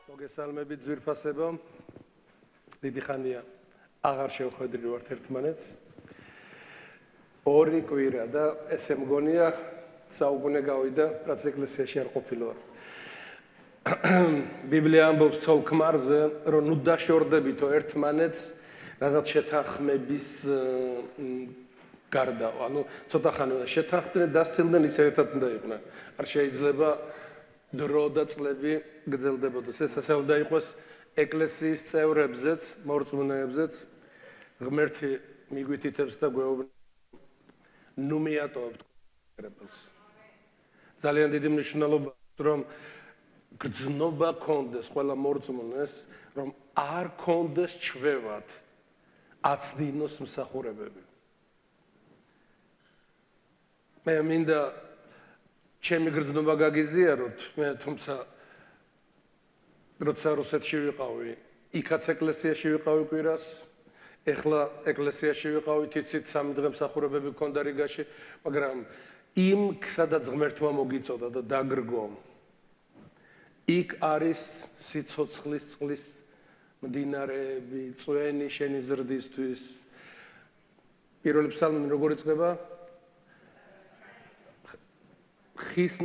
მოგესალმებით ძვირფასებო, დიდი ხანია აღარ შევხვედრი ვართ ერთმანეთს. ორი კვირა და ესე მგონია საუკუნე გავიდა, რაც ეკლესიაში არ ყოფილვარ. ბიბლია ამბობს ცოლ ქმარზე, რომ ნუ დაშორდებითო ერთმანეთს რაღაც შეთანხმების გარდა. ანუ ცოტა ხანი უნდა შეთანხმდნენ, დასცილდნენ, ისე ერთად უნდა იყვნენ. არ შეიძლება დრო და წლები გრძელდებოდეს. ეს ასე უნდა იყოს ეკლესიის წევრებზეც, მორწმუნეებზეც, ღმერთი მიგვითითებს და გვეუბნება, ნუ მიატოვებთ კრებელს. ძალიან დიდი მნიშვნელობა, რომ გრძნობა კონდეს ყველა მორწმუნეს, რომ არ კონდეს ჩვევად აცდინოს მსახურებები. მე მინდა ჩემი გრძნობა გაგიზიაროთ, მე თუმცა როცა რუსეთში ვიყავი, იქაც ეკლესიაში ვიყავი კვირას, ეხლა ეკლესიაში ვიყავი, თიცით 3 დღე მსახურებები მქონდა რიგაში, მაგრამ იმ სადაც ღმერთმა მოგიწოდა და დაგრგო, იქ არის სიცოცხლის წყლის მდინარეები, წვენი შენი ზრდისთვის. პირველი ფსალმი როგორ იწყება? ხის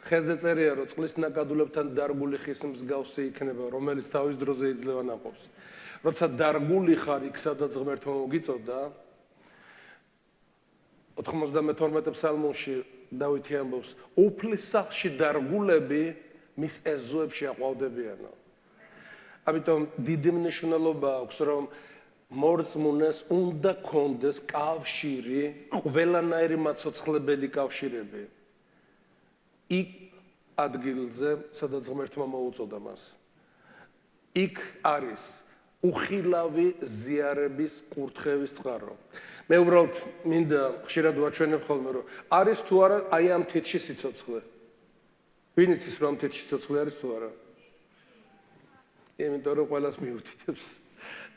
ხეზე წერია, რომ წყლის ნაკადულებთან დარგული ხის მსგავსი იქნება, რომელიც თავის დროზე იძლევა ნაყოფს. როცა დარგული ხარ იქ, სადაც ღმერთმა მოგიწოდა, 92 ფსალმში დავითი ამბობს, უფლის სახლში დარგულები მის ეზოებში აყვავდებიანო. ამიტომ დიდი მნიშვნელობა აქვს, რომ მორწმუნეს უნდა კონდეს კავშირი, ყველანაირი მაცოცხლებელი კავშირები. იქ ადგილზე, სადაც ღმერთმა მოუწოდა მას. იქ არის უხილავი ზიარების კურთხევის წყარო. მე უბრალოდ მინდა ხშირად ვაჩვენებ ხოლმე, რომ არის თუ არა აი ამ თითში სიცოცხლე. ვინ იცის, რომ ამ თითში სიცოცხლე არის თუ არა? იმიტომ რომ ყველას მიუთითებს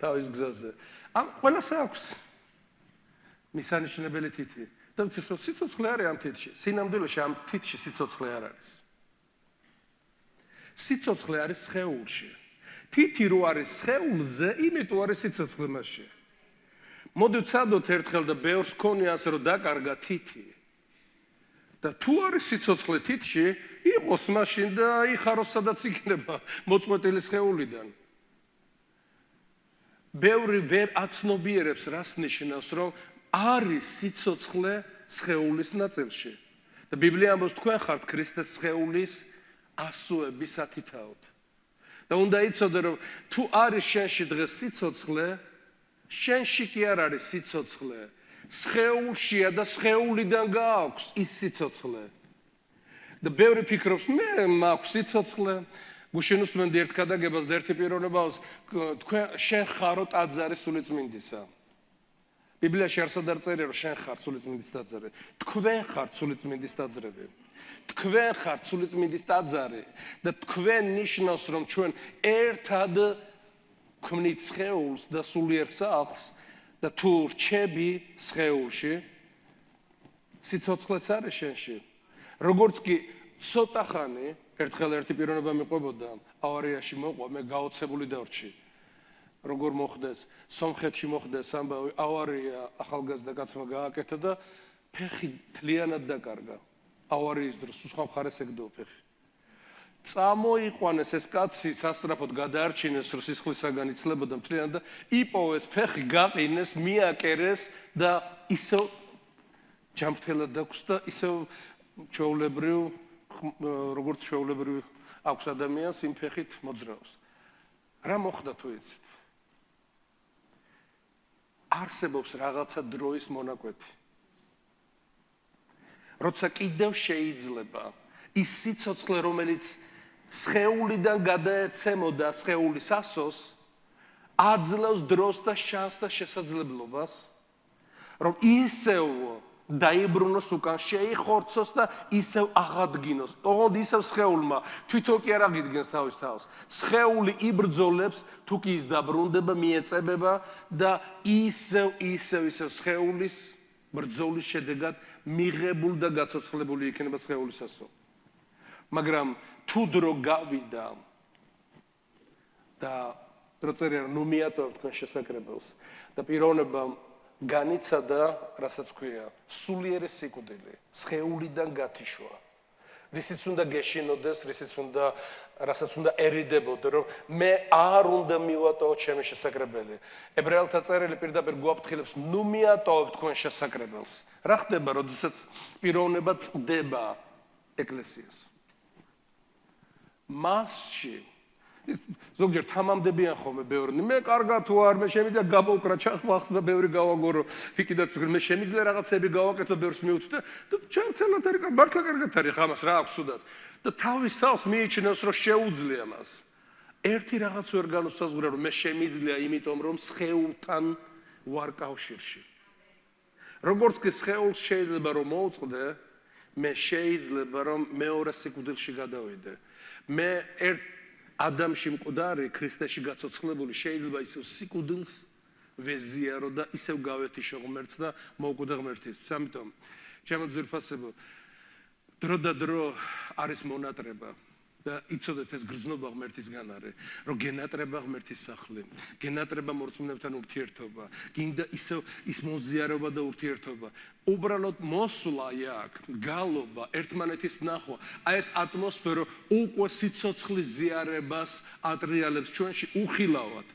თავის გზაზე. ამ ყველას აქვს მისანიშნებელი თითი. და ვიცით, რომ სიცოცხლე არის ამ თითში. სინამდვილეში ამ თითში სიცოცხლე არ არის. სიცოცხლე არის სხეულში. თითი რო არის სხეულზე, იმიტომ არის სიცოცხლე მასში. მოდი ვცადოთ ერთხელ და ბევრს ქონია ასე რომ დაკარგა თითი. და თუ არის სიცოცხლე თითში, იყოს მაშინ და იხაროს სადაც იქნება მოწყვეტილი სხეულიდან. ბევრი ვერ აცნობიერებს რას ნიშნავს, რომ არის სიცოცხლე სხეულის ნაწილში. და ბიბლია ამბობს, თქვენ ხართ ქრისტეს სხეულის ასოების სათითაოდ. და უნდა იცოდე, რომ თუ არის შენში დღეს სიცოცხლე, შენში კი არ არის სიცოცხლე. სხეულშია და სხეულიდან გააქვს ის სიცოცხლე. და ბევრი ფიქრობს, მე მაქვს სიცოცხლე, გუშინ უსმენდი ერთ ქადაგებას და ერთი პიროვნებას, თქვენ შენ ხარო ტაძარი სულიწმინდისა. ბიბლიაში არსად არ წერია, რომ შენ ხარ სულიწმინდის ტაძარი. თქვენ ხართ სულიწმინდის ტაძრები. თქვენ ხართ სულიწმინდის ტაძარი და თქვენ ნიშნავს, რომ ჩვენ ერთად ქმნით სხეულს და სულიერ სახლს და თუ რჩები სხეულში, სიცოცხლეც არის შენში. როგორც კი ცოტა ხანი, ერთხელ ერთი პიროვნება მიყვებოდა, ავარიაში მოყვა, მე გაოცებული დავრჩი. როგორ მოხდეს, სომხეთში მოხდეს ამბავი, ავარია ახალგაზრდა კაცმა გააკეთა და ფეხი თლიანად დაკარგა. ავარიის დროს სხვა მხარეს ეკდო ფეხი. წამოიყვანეს ეს კაცი, სასწრაფოდ გადაარჩინეს, რომ სისხლისაგან იცლებოდა მთლიანად და იპოვეს ფეხი, გაყინეს, მიაკერეს და ისევ ჯამრთელად დაქვს და ისევ ჩვეულებრივ, როგორც ჩვეულებრივ აქვს ადამიანს, იმ ფეხით მოძრაობს. რა მოხდა თუ იცით? არსებობს რაღაცა დროის მონაკვეთი. როცა კიდევ შეიძლება ის სიცოცხლე, რომელიც სხეულიდან გადაეცემოდა სხეულის ასოს, აძლევს დროს და შანსს და შესაძლებლობას, რომ ისევ დაიბრუნოს უკან, შეიხორცოს და ისევ აღადგინოს. ოღონდ ისევ სხეულმა თვითონ კი არ აღიდგენს თავის თავს. სხეული იბრძოლებს, თუ კი ის დაბრუნდება, მიეწებება და ისევ სხეულის ბრძოლის შედეგად მიღებულ და გაცოცხლებული იქნება სხეულისასო. მაგრამ თუ დრო გავიდა და დრო წერია ნუ მიატოვებ თქვენ შესაკრებელს და პიროვნება განიცადა, რასაც ქვია, სულიერი სიკვდილი, სხეულიდან გათიშვა. რისიც უნდა გეშინოდეს, რასაც უნდა ერიდებოდე, რომ მე არ უნდა მივატოვო ჩემი შესაკრებელი. ებრაელთა წერილი პირდაპირ გვაფრთხილებს, ნუ მიატოვებ თქვენ შესაკრებელს. რა ხდება, როდესაც პიროვნება წდება ეკლესიას? მასში ზოგჯერ თამამდებიან ხოლმე ბევრი. მე კარგად თუ არ მე შემიძლია გამოვკრა ჩახმახს და ბევრი გავაგორო. ფიქრობთ, მე შემიძლია რაღაცები გავაკეთო, ბევრს მივუთვით და ჩემთელად არის, მართლა კარგად არის ხამას რა აქვს უდად. და თავის თავს მიიჩნევს, რომ შეუძლია მას. ერთი რაღაც ვერ განუსაზღვრა, რომ მე შემიძლია, იმიტომ რომ სხეულთან ვარ კავშირში. როგორც კი სხეულს შეიძლება რომ მოუწყდე, მე შეიძლება რომ მეორე სიკვდილში გადავიდე. მე ადამიანში მკვდარი, ქრისტეში გაცოცხლებული შეიძლება ისევ სიკვდილს ვეზიარო და ისევ გავეთიშო ღმერთს და მოვკვდე ღმერთისთვის. ამიტომ ჩემო ძვირფასებო, დრო და დრო არის მონატრება და იცოდეთ ეს გრძნობა ღმერთისგან არის, რომ გენატრება ღმერთის სახლი, გენატრება მორწმუნეებთან ურთიერთობა, გინდა ისევ ის მოზიარობა და ურთიერთობა. უბრალოდ მოსვლა აქ, გალობა, ერთმანეთის ნახვა, აი ეს ატმოსფერო უკვე სიცოცხლის ზიარებას ატრიალებს ჩვენში უხილავად.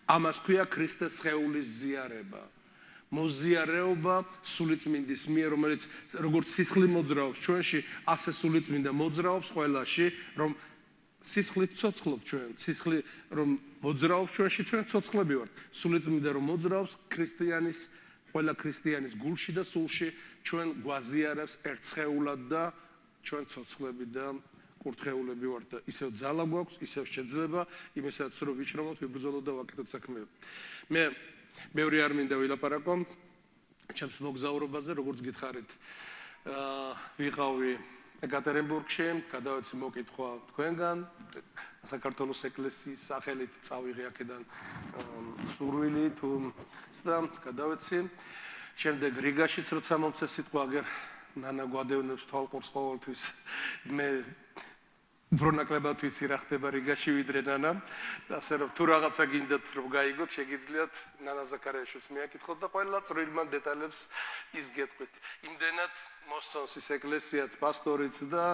ამას ქვია ქრისტეს სხეულის ზიარება. მოზიარეობა სულიწმინდის მიერ, რომელიც როგორც სისხლი მოძრაობს ჩვენში, ასე სულიწმინდა მოძრაობს ყველაში, რომ სისხლით ცოცხლობ ჩვენ, სისხლი რომ მოძრაობს ჩვენში, ჩვენ ცოცხლები ვართ. სულიწმინდა რომ მოძრაობს ქრისტიანის, ყველა ქრისტიანის გულში და სულში, ჩვენ გვაზიარებს ერთხეულად და ჩვენ ცოცხლები და კურთხეულები ვართ და ისევ ძალა გვაქვს, ისევ შეძლება იმესაც რომ ვიჩრომოთ, ვიბრძოლოთ და ვაკეთოთ საქმეები. მე ბევრი არ მინდა ვილაპარაკო ჩემს მოგზაურობაზე, როგორც გითხარით. ვიყავი ეკატერინბურგში, გადავეცი მოკითხვა თქვენგან, საქართველოს ეკლესიის სახელით წავიღე აქედან სურვილი თუ და გადავეცი. შემდეგ რიგაშიც როცა მომწე სიტყვა აგერ ნანა გვადევნებს თვალყურს ყოველთვის. მე უფრო ნაკლებად ვიცი რა ხდება რიგაში ვიდრე ნანა. ასე რომ თუ რაღაცა გინდათ რომ გაიგოთ, შეგიძლიათ ნანა ზაქარიაშვილს მიაკითხოთ და ყველა წვრილმან დეტალებს ის გეტყვით. იმდენად მოსწონს ის ეკლესიაც, პასტორიც და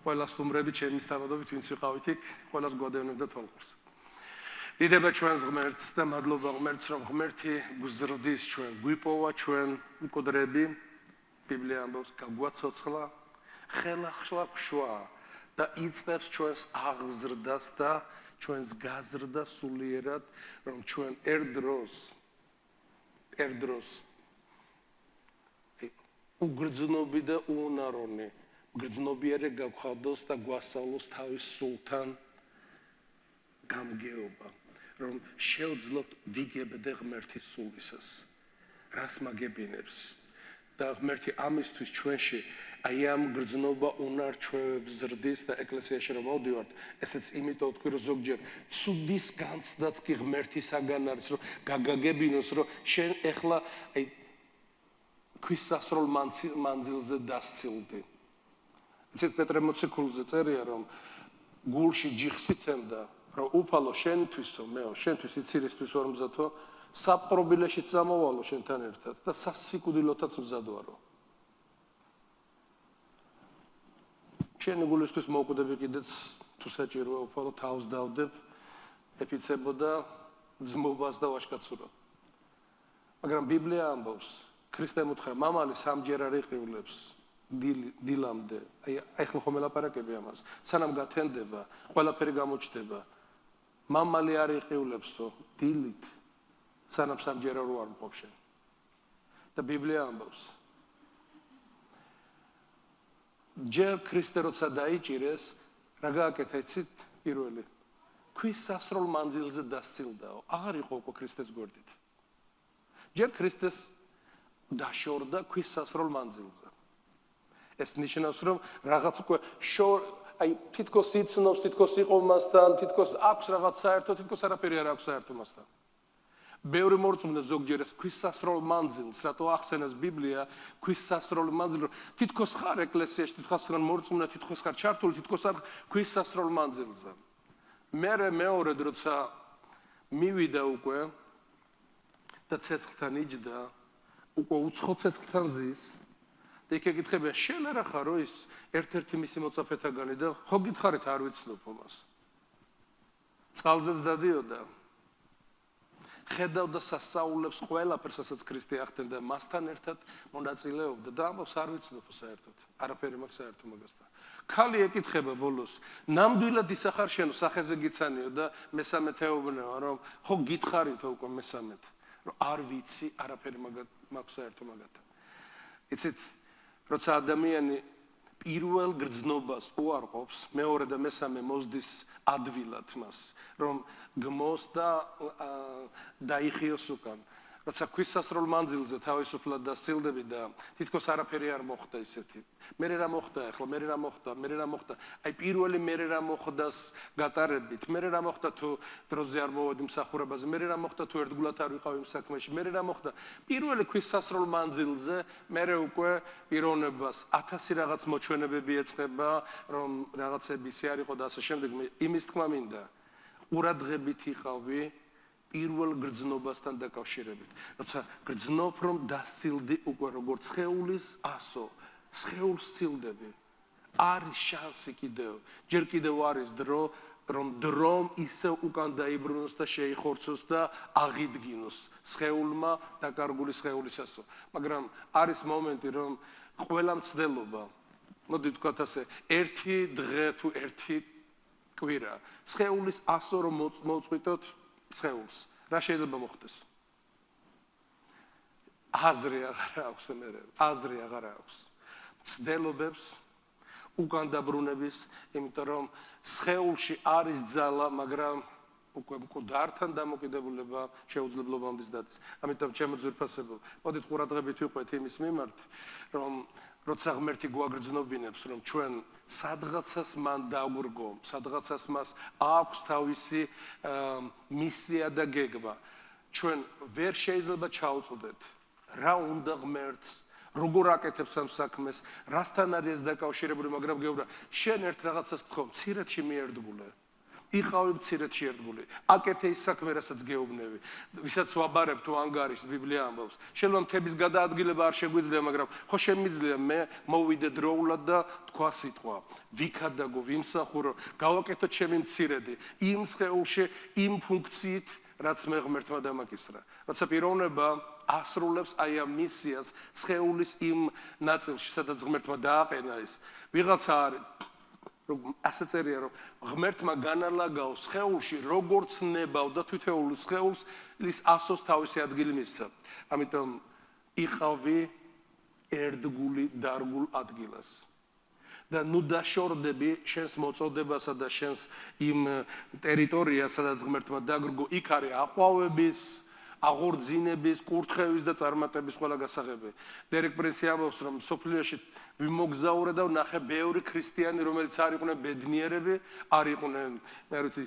ყველა სტუმრები ჩემის თანადობით ვინც ვიყავით იქ, ყველას გვადევნებდა თვალყურს. დიდება ჩვენს ღმერთს და მადლობა ღმერთს, რომ ღმერთი გვზრდის ჩვენ, გვიპოვა ჩვენ მკვდრები, ბიბლია ამბობს, გაგვაცოცხლა, ხელახშლა გშვა და იწყებს ჩვენს აღზრდას და ჩვენს გაზრდა სულიერად, რომ ჩვენ ერთ დროს უგრძნობი და უუნარონი გრძნობიარე გავხადოს და გვასწავლოს თავის სულთან გამგეობა, რომ შევძლოთ ვიგებდე ღმერთის სულისას, რას მაგებინებს და ღმერთი ამისთვის ჩვენში აი ამ გრძნობა უნარჩვევებს ზრდის და ეკლესიაში რომ მოვდივართ, ესეც იმიტომ თქვი, რომ ზოგჯერ ცუდის განცდაც კი ღმერთისაგან არის, რომ გაგაგებინოს, რომ შენ ეხლა აი ქვის სასროლ მანძილზე დასცილდი. იცით პეტრე მოციქულზე წერია, რომ გულში ჯიხს იცემდა, რომ უფალო შენთვისო, მეო, შენთვის იცირისთვის ვარ მზადო, საპყრობილეშიც წამოვალო შენთან ერთად და სასიკვდილოთაც მზად ვარო. შენი გულისთვის მოვკვდები კიდეც თუ საჭიროა უფალო თავს დავდებ, ეფიცებოდა ძმობას და ვაჟკაცურად. მაგრამ ბიბლია ამბობს, ქრისტემ უთხრა, მამალი სამჯერ არ იყივლებს დილამდე. აი ახლა ხომ ელაპარაკები ამას. სანამ გათენდება, ყველაფერი გამოჩნდება. მამალი არ იყივლებსო დილით, სანამ სამჯერ არ უარყოფ შენ. და ბიბლია ამბობს, ჯერ ქრისტე როცა დაიჭირეს, რა გააკეთა იცით პირველი? ქვის სასროლ მანძილზე დასცილდაო. აღარ იყო უკვე ქრისტეს გვერდით. ჯერ ქრისტეს დაშორდა ქვის სასროლ მანძილზე. ეს ნიშნავს, რომ რაღაც უკვე აი თითქოს იცნობს, თითქოს იყო მასთან, თითქოს აქვს რაღაც საერთო, თითქოს არაფერი არ აქვს საერთო მასთან. ბევრი მორწმუნე ზოგჯერ ეს ქვის სასროლ მანძილს, რატო ახსენებს ბიბლია ქვის სასროლ მანძილს, თითქოს ხარ ეკლესიაში, თითქოს ხარ მორწმუნე, თითქოს ხარ ჩართული, თითქოს ხარ ქვის სასროლ მანძილზე. მეორე როცა მივიდა უკვე და ცეცხლთან იჯდა, უკვე უცხო ცეცხლთან ზის და იქ ეკითხებია, შენ არა ხარო ის ერთ-ერთი მისი მოწაფეთაგანი და ხო გითხარით არ ვიცნობ მას. წყალზეც დადიოდა. ხედავდა სასწაულებს ყველაფერს, რასაც ქრისტე ახდენდა, მასთან ერთად მონაწილეობდა და ამბობს არ ვიცნობ საერთოდ. არაფერი მაქვს საერთო მაგასთან. ქალი ეკითხება ბოლოს, ნამდვილად ისახარ შენო სახეზე გიცანიო და მესამე თეობნევა, რომ ხო გითხარით უკვე მესამეთ, რომ არ ვიცი არაფერი მაქვს საერთო მაგათთან. იცით, როცა ადამიანი პირველ გრძნობას უარყოფს, მეორე და მესამე მოსდის ადვილად მას, რომ გმოს და დაიხიოს უკან. როცა ქვის სასროლ მანძილზე თავისუფლად დასცილდები და თითქოს არაფერი არ მოხდა ისეთი. მერე რა მოხდა ახლა, მერე რა მოხდა. აი პირველი მერე რა მოხდას გატარებით, მერე რა მოხდა თუ დროზე არ მოვედი მსახურებაზე, მერე რა მოხდა თუ ერთგულად არ ვიყავი იმ საქმეში, მერე რა მოხდა. პირველი ქვის სასროლ მანძილზე მერე უკვე პიროვნებას 1000 რაღაც მოჩვენებები ეწყება, რომ რაღაცები ისე არ იყო და ასე შემდეგ. იმის თქმა მინდა. ყურადღებით იყავი პირველ გრძნობასთან დაკავშირებით. როცა გრძნობ რომ დასცილდი უკვე როგორც სხეულის ასო, სხეულს ცილდები. არის შანსი კიდევ, ჯერ კიდევ არის დრო, რომ დრომ ისევ უკან დაიბრუნოს და შეიხორცოს და აღიდგინოს სხეულმა დაკარგული სხეულის ასო. მაგრამ არის მომენტი რომ ყველა მცდელობა, მოდი ვთქვათ ასე, ერთი დღე თუ ერთი კვირა, სხეულის ასო რომ მოუწყვიტოთ სხეულს, რა შეიძლება მოხდეს? აზრი აღარ აქვს. მცდელობებს, უკან დაბრუნების, იმიტომ რომ სხეულში არის ძალა, მაგრამ უკვე მკვდართან დამოკიდებულება შეუძლებლობამდე დადის. ამიტომ ჩემო ძვირფასებო, მოდით ყურადღებით ვიყვეთ იმის მიმართ, რომ როცა ღმერთი გვაგრძნობინებს, რომ ჩვენ სადღაცას მან დაგვრგო, სადღაცას მას აქვს თავისი მისია და გეგმა. ჩვენ ვერ შეიძლება ჩაუწოდეთ, რა უნდა ღმერთს, როგორ აკეთებს ამ საქმეს, რასთან არის დაკავშირებული, მაგრამ გეუბნა, შენ ერთ რაღაცას გთხოვ, მცირედში მიერთგულე. იყავი მცირედში ერთგული. აკეთე ის საქმე, რასაც გეუბნები. ვისაც ვაბარებ თუ ანგარიშს, ბიბლია ამბობს. შეიძლება მთების გადაადგილება არ შეგვიძლია, მაგრამ ხო შემიძლია მე მოვიდე დროულად და თქვა სიტყვა. ვიქადაგო, ვიმსახურო, გავაკეთო ჩემი მცირედი. იმ სხეულში, იმ ფუნქციით, რაც მე ღმერთმა დამაკისრა. როცა პიროვნება ასრულებს აი ამ მისიას სხეულის იმ ნაწილში, სადაც ღმერთმა დააყენა ის. ვიღაცა არის ასე წერია, რომ ღმერთმა განალაგაო სხეულში როგორც ნებავ და თითოეულ სხეულს ის ასოს თავისი ადგილი მისცა. ამიტომ იყავი ერთგული დარგულ ადგილას. და ნუ დაშორდები შენს მოწოდებასა და შენს იმ ტერიტორიას, სადაც ღმერთმა დაგრგო, იქ არის აყვავების, აღორძინების, კურთხევის და წარმატების ყველა გასაღები. დერეკ პრინსი ამბობს, რომ სოფლიოში ვიმოგზაურე და ვნახე ბევრი ქრისტიანი, რომელიც არ იყვნენ ბედნიერები, არ იყვნენ, მე ვიცი,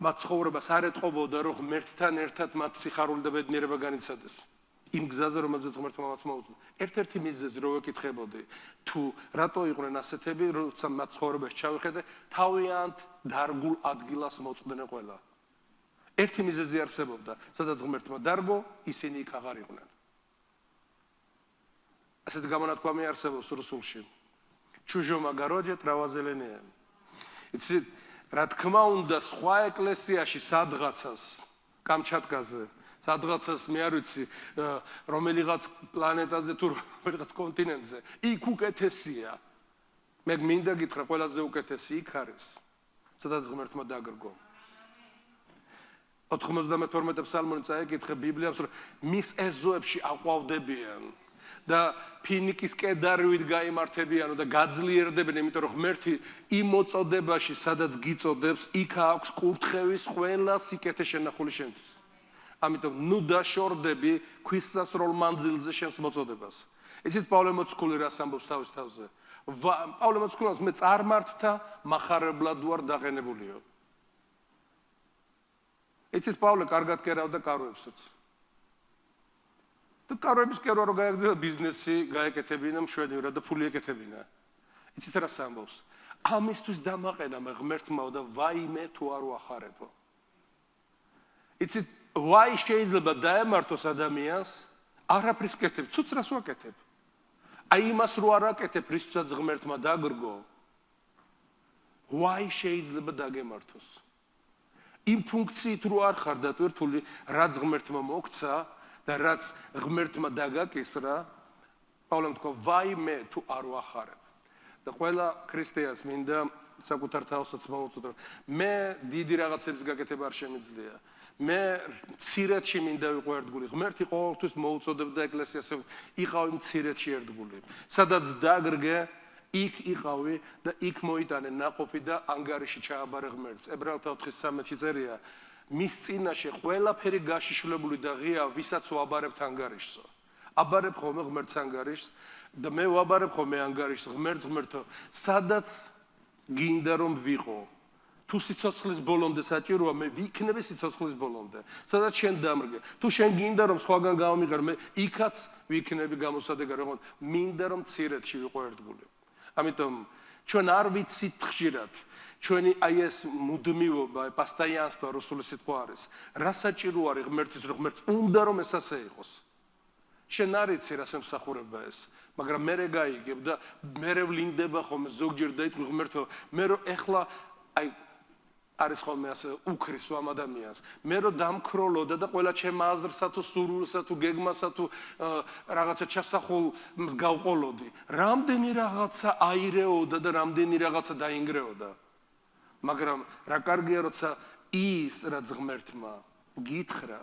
მათ ცხოვრებას არ ეტყობოდა, რომ ღმერთთან ერთად მათ სიხარული და ბედნიერება განიცადეს. იმ გზაზე, რომელზეც ღმერთმა მათ მოუწოდა. ერთ-ერთი მიზეზი რო ვეკითხებოდი, თუ რატო იყვნენ ასეთები, როცა მათ ცხოვრებას ჩავიხედე, თავიანთ დარგულ ადგილას მოწდნენ ყველა. ერთი მიზეზი არსებობდა, სადაც ღმერთმა დარგო, ისინი იქ აღარ იყვნენ. ასეთი გამონათქვამი არსებობს რუსულში. Чужом огороде трава зеленее. იცით, რა თქმა უნდა, სხვა ეკლესიაში სადღაცას, კამჩატკაზე, სადღაცას მე არ ვიცი, რომელიღაც პლანეტაზე თუ რომელიღაც კონტინენტზე, იქ უკეთესია. მე მინდა გითხრა, ყველაზე უკეთესი იქ არის, სადაც ღმერთმა დაგრგო. 92 ფსალმონი წაეკითხე ბიბლიას, რომ მის ეზოებში აყვავდებიან და ფინიკის კედარივით გაიმართებიანო და გაძლიერდებიან, იმიტომ რომ ღმერთი იმ მოწოდებაში, სადაც გიწოდებს, იქ აქვს კურთხევის ყველა სიკეთე შენახული შენთვის. ამიტომ ნუ დაშორდები ქვის სასროლ მანძილზე შენს მოწოდებას. იცით პავლე მოციქული რას ამბობს თავის თავზე? პავლე მოციქულს მე წარმართთა მახარებლად ვარ დაყენებულიო. იცით, პავლე კარგად კერავდა კაროებსაც. და კაროების კერვა რო გაეგრძელა ბიზნესი, გაეკეთებინა მშვენივრად და ფული ეკეთებინა. იცით რა ამბობს? ამისთვის დამაყენა მე ღმერთმაო და ვაიმე თუ არ ვახარებო. იცით, ვაი შეიძლება დაემართოს ადამიანს, არაფრის კეთებ, ცუც რას ვაკეთებ. აი იმას რო არ აკეთებ, რისთვისაც ღმერთმა დაგრგო, ვაი შეიძლება დაგემართოს. იმ ფუნქციით რო არ ხარ დატვირთული, რაც ღმერთმა მოგცა და რაც ღმერთმა დაგაკისრა, პავლემ თქვა, ვაიმე თუ არ ვახარებ. და ყველა ქრისტიანს მინდა საკუთარ თავსაც მოუწოდო, მე დიდი რაღაცების გაკეთება არ შემიძლია. მე მცირედში მინდა ვიყო ერთგული. ღმერთი ყოველთვის მოუწოდებდა ეკლესიას, იყავი მცირედში ერთგული. სადაც დაგრგე, იქ იყავი და იქ მოიტანე ნაყოფი და ანგარიში ჩააბარე ღმერთს. ებრაელთა 4:13 წერია, მის წინაშე ყველაფერი გაშიშვლებული და ღია, ვისაც ვაბარებთ ანგარიშსო. აბარებ ხოლმე ღმერთს ანგარიშს და მე ვაბარებ ხოლმე ანგარიშს ღმერთო, სადაც გინდა რომ ვიყო. თუ სიცოცხლის ბოლომდე საჭიროა, მე ვიქნები სიცოცხლის ბოლომდე. სადაც შენ დამრგე. თუ შენ გინდა რომ სხვაგან გამომიღარ, მე იქაც ვიქნები გამოსადეგარი, რომ მინდა რომ მცირედში ვიყო ერთგული. ამიტომ ჩვენ არ ვიცით ხშირად, ჩვენი აი ეს მუდმივობა, პასტაიანსტვა რუსული სიტყვა არის. რა საჭირო არის ღმერთის, რომ ღმერთს უნდა რომ ეს ასე იყოს. შენ არ იცი რას ემსახურება ეს, მაგრამ მე გაიგებ და მე ვლინდება ხოლმე ზოგჯერ დაიტყვი ღმერთო, მე რომ ეხლა აი არის ხოლმე ასე უქრისო ამ ადამიანს. მე რომ დამქროლოდა და ყველა ჩემ აზრსა თუ სურვილსა თუ გეგმასა თუ რაღაცა ჩასახულს გავყოლოდი. რამდენი რაღაცა აირეოდა და რამდენი რაღაცა დაინგრეოდა. მაგრამ რა კარგია, როცა ის რაც ღმერთმა გითხრა,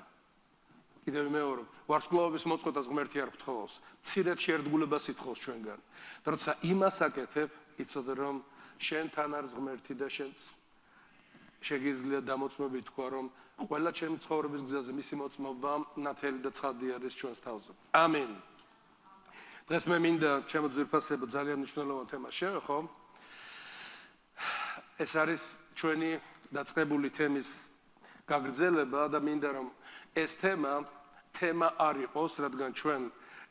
კიდევ მეორე, ვარსკვლავების მოწყვეტას ღმერთი არ გთხოვს, მცირედში ერთგულებას ითხოვს ჩვენგან. და როცა იმას აკეთებ, იცოდე რომ შენთან არის ღმერთი და შენც შეგიძლია დამოწმებით თქვა, რომ ყველა ჩემი ცხოვრების გზაზე მისი მოწმობა ნათელი და ცხადი არის ჩვენს თავზე. ამინ. დღეს მე მინდა ჩემო ძვირფასებო ძალიან მნიშვნელოვან თემას შევეხო. ეს არის ჩვენი დაწყებული თემის გაგრძელება და მინდა რომ ეს თემა არ იყოს, რადგან ჩვენ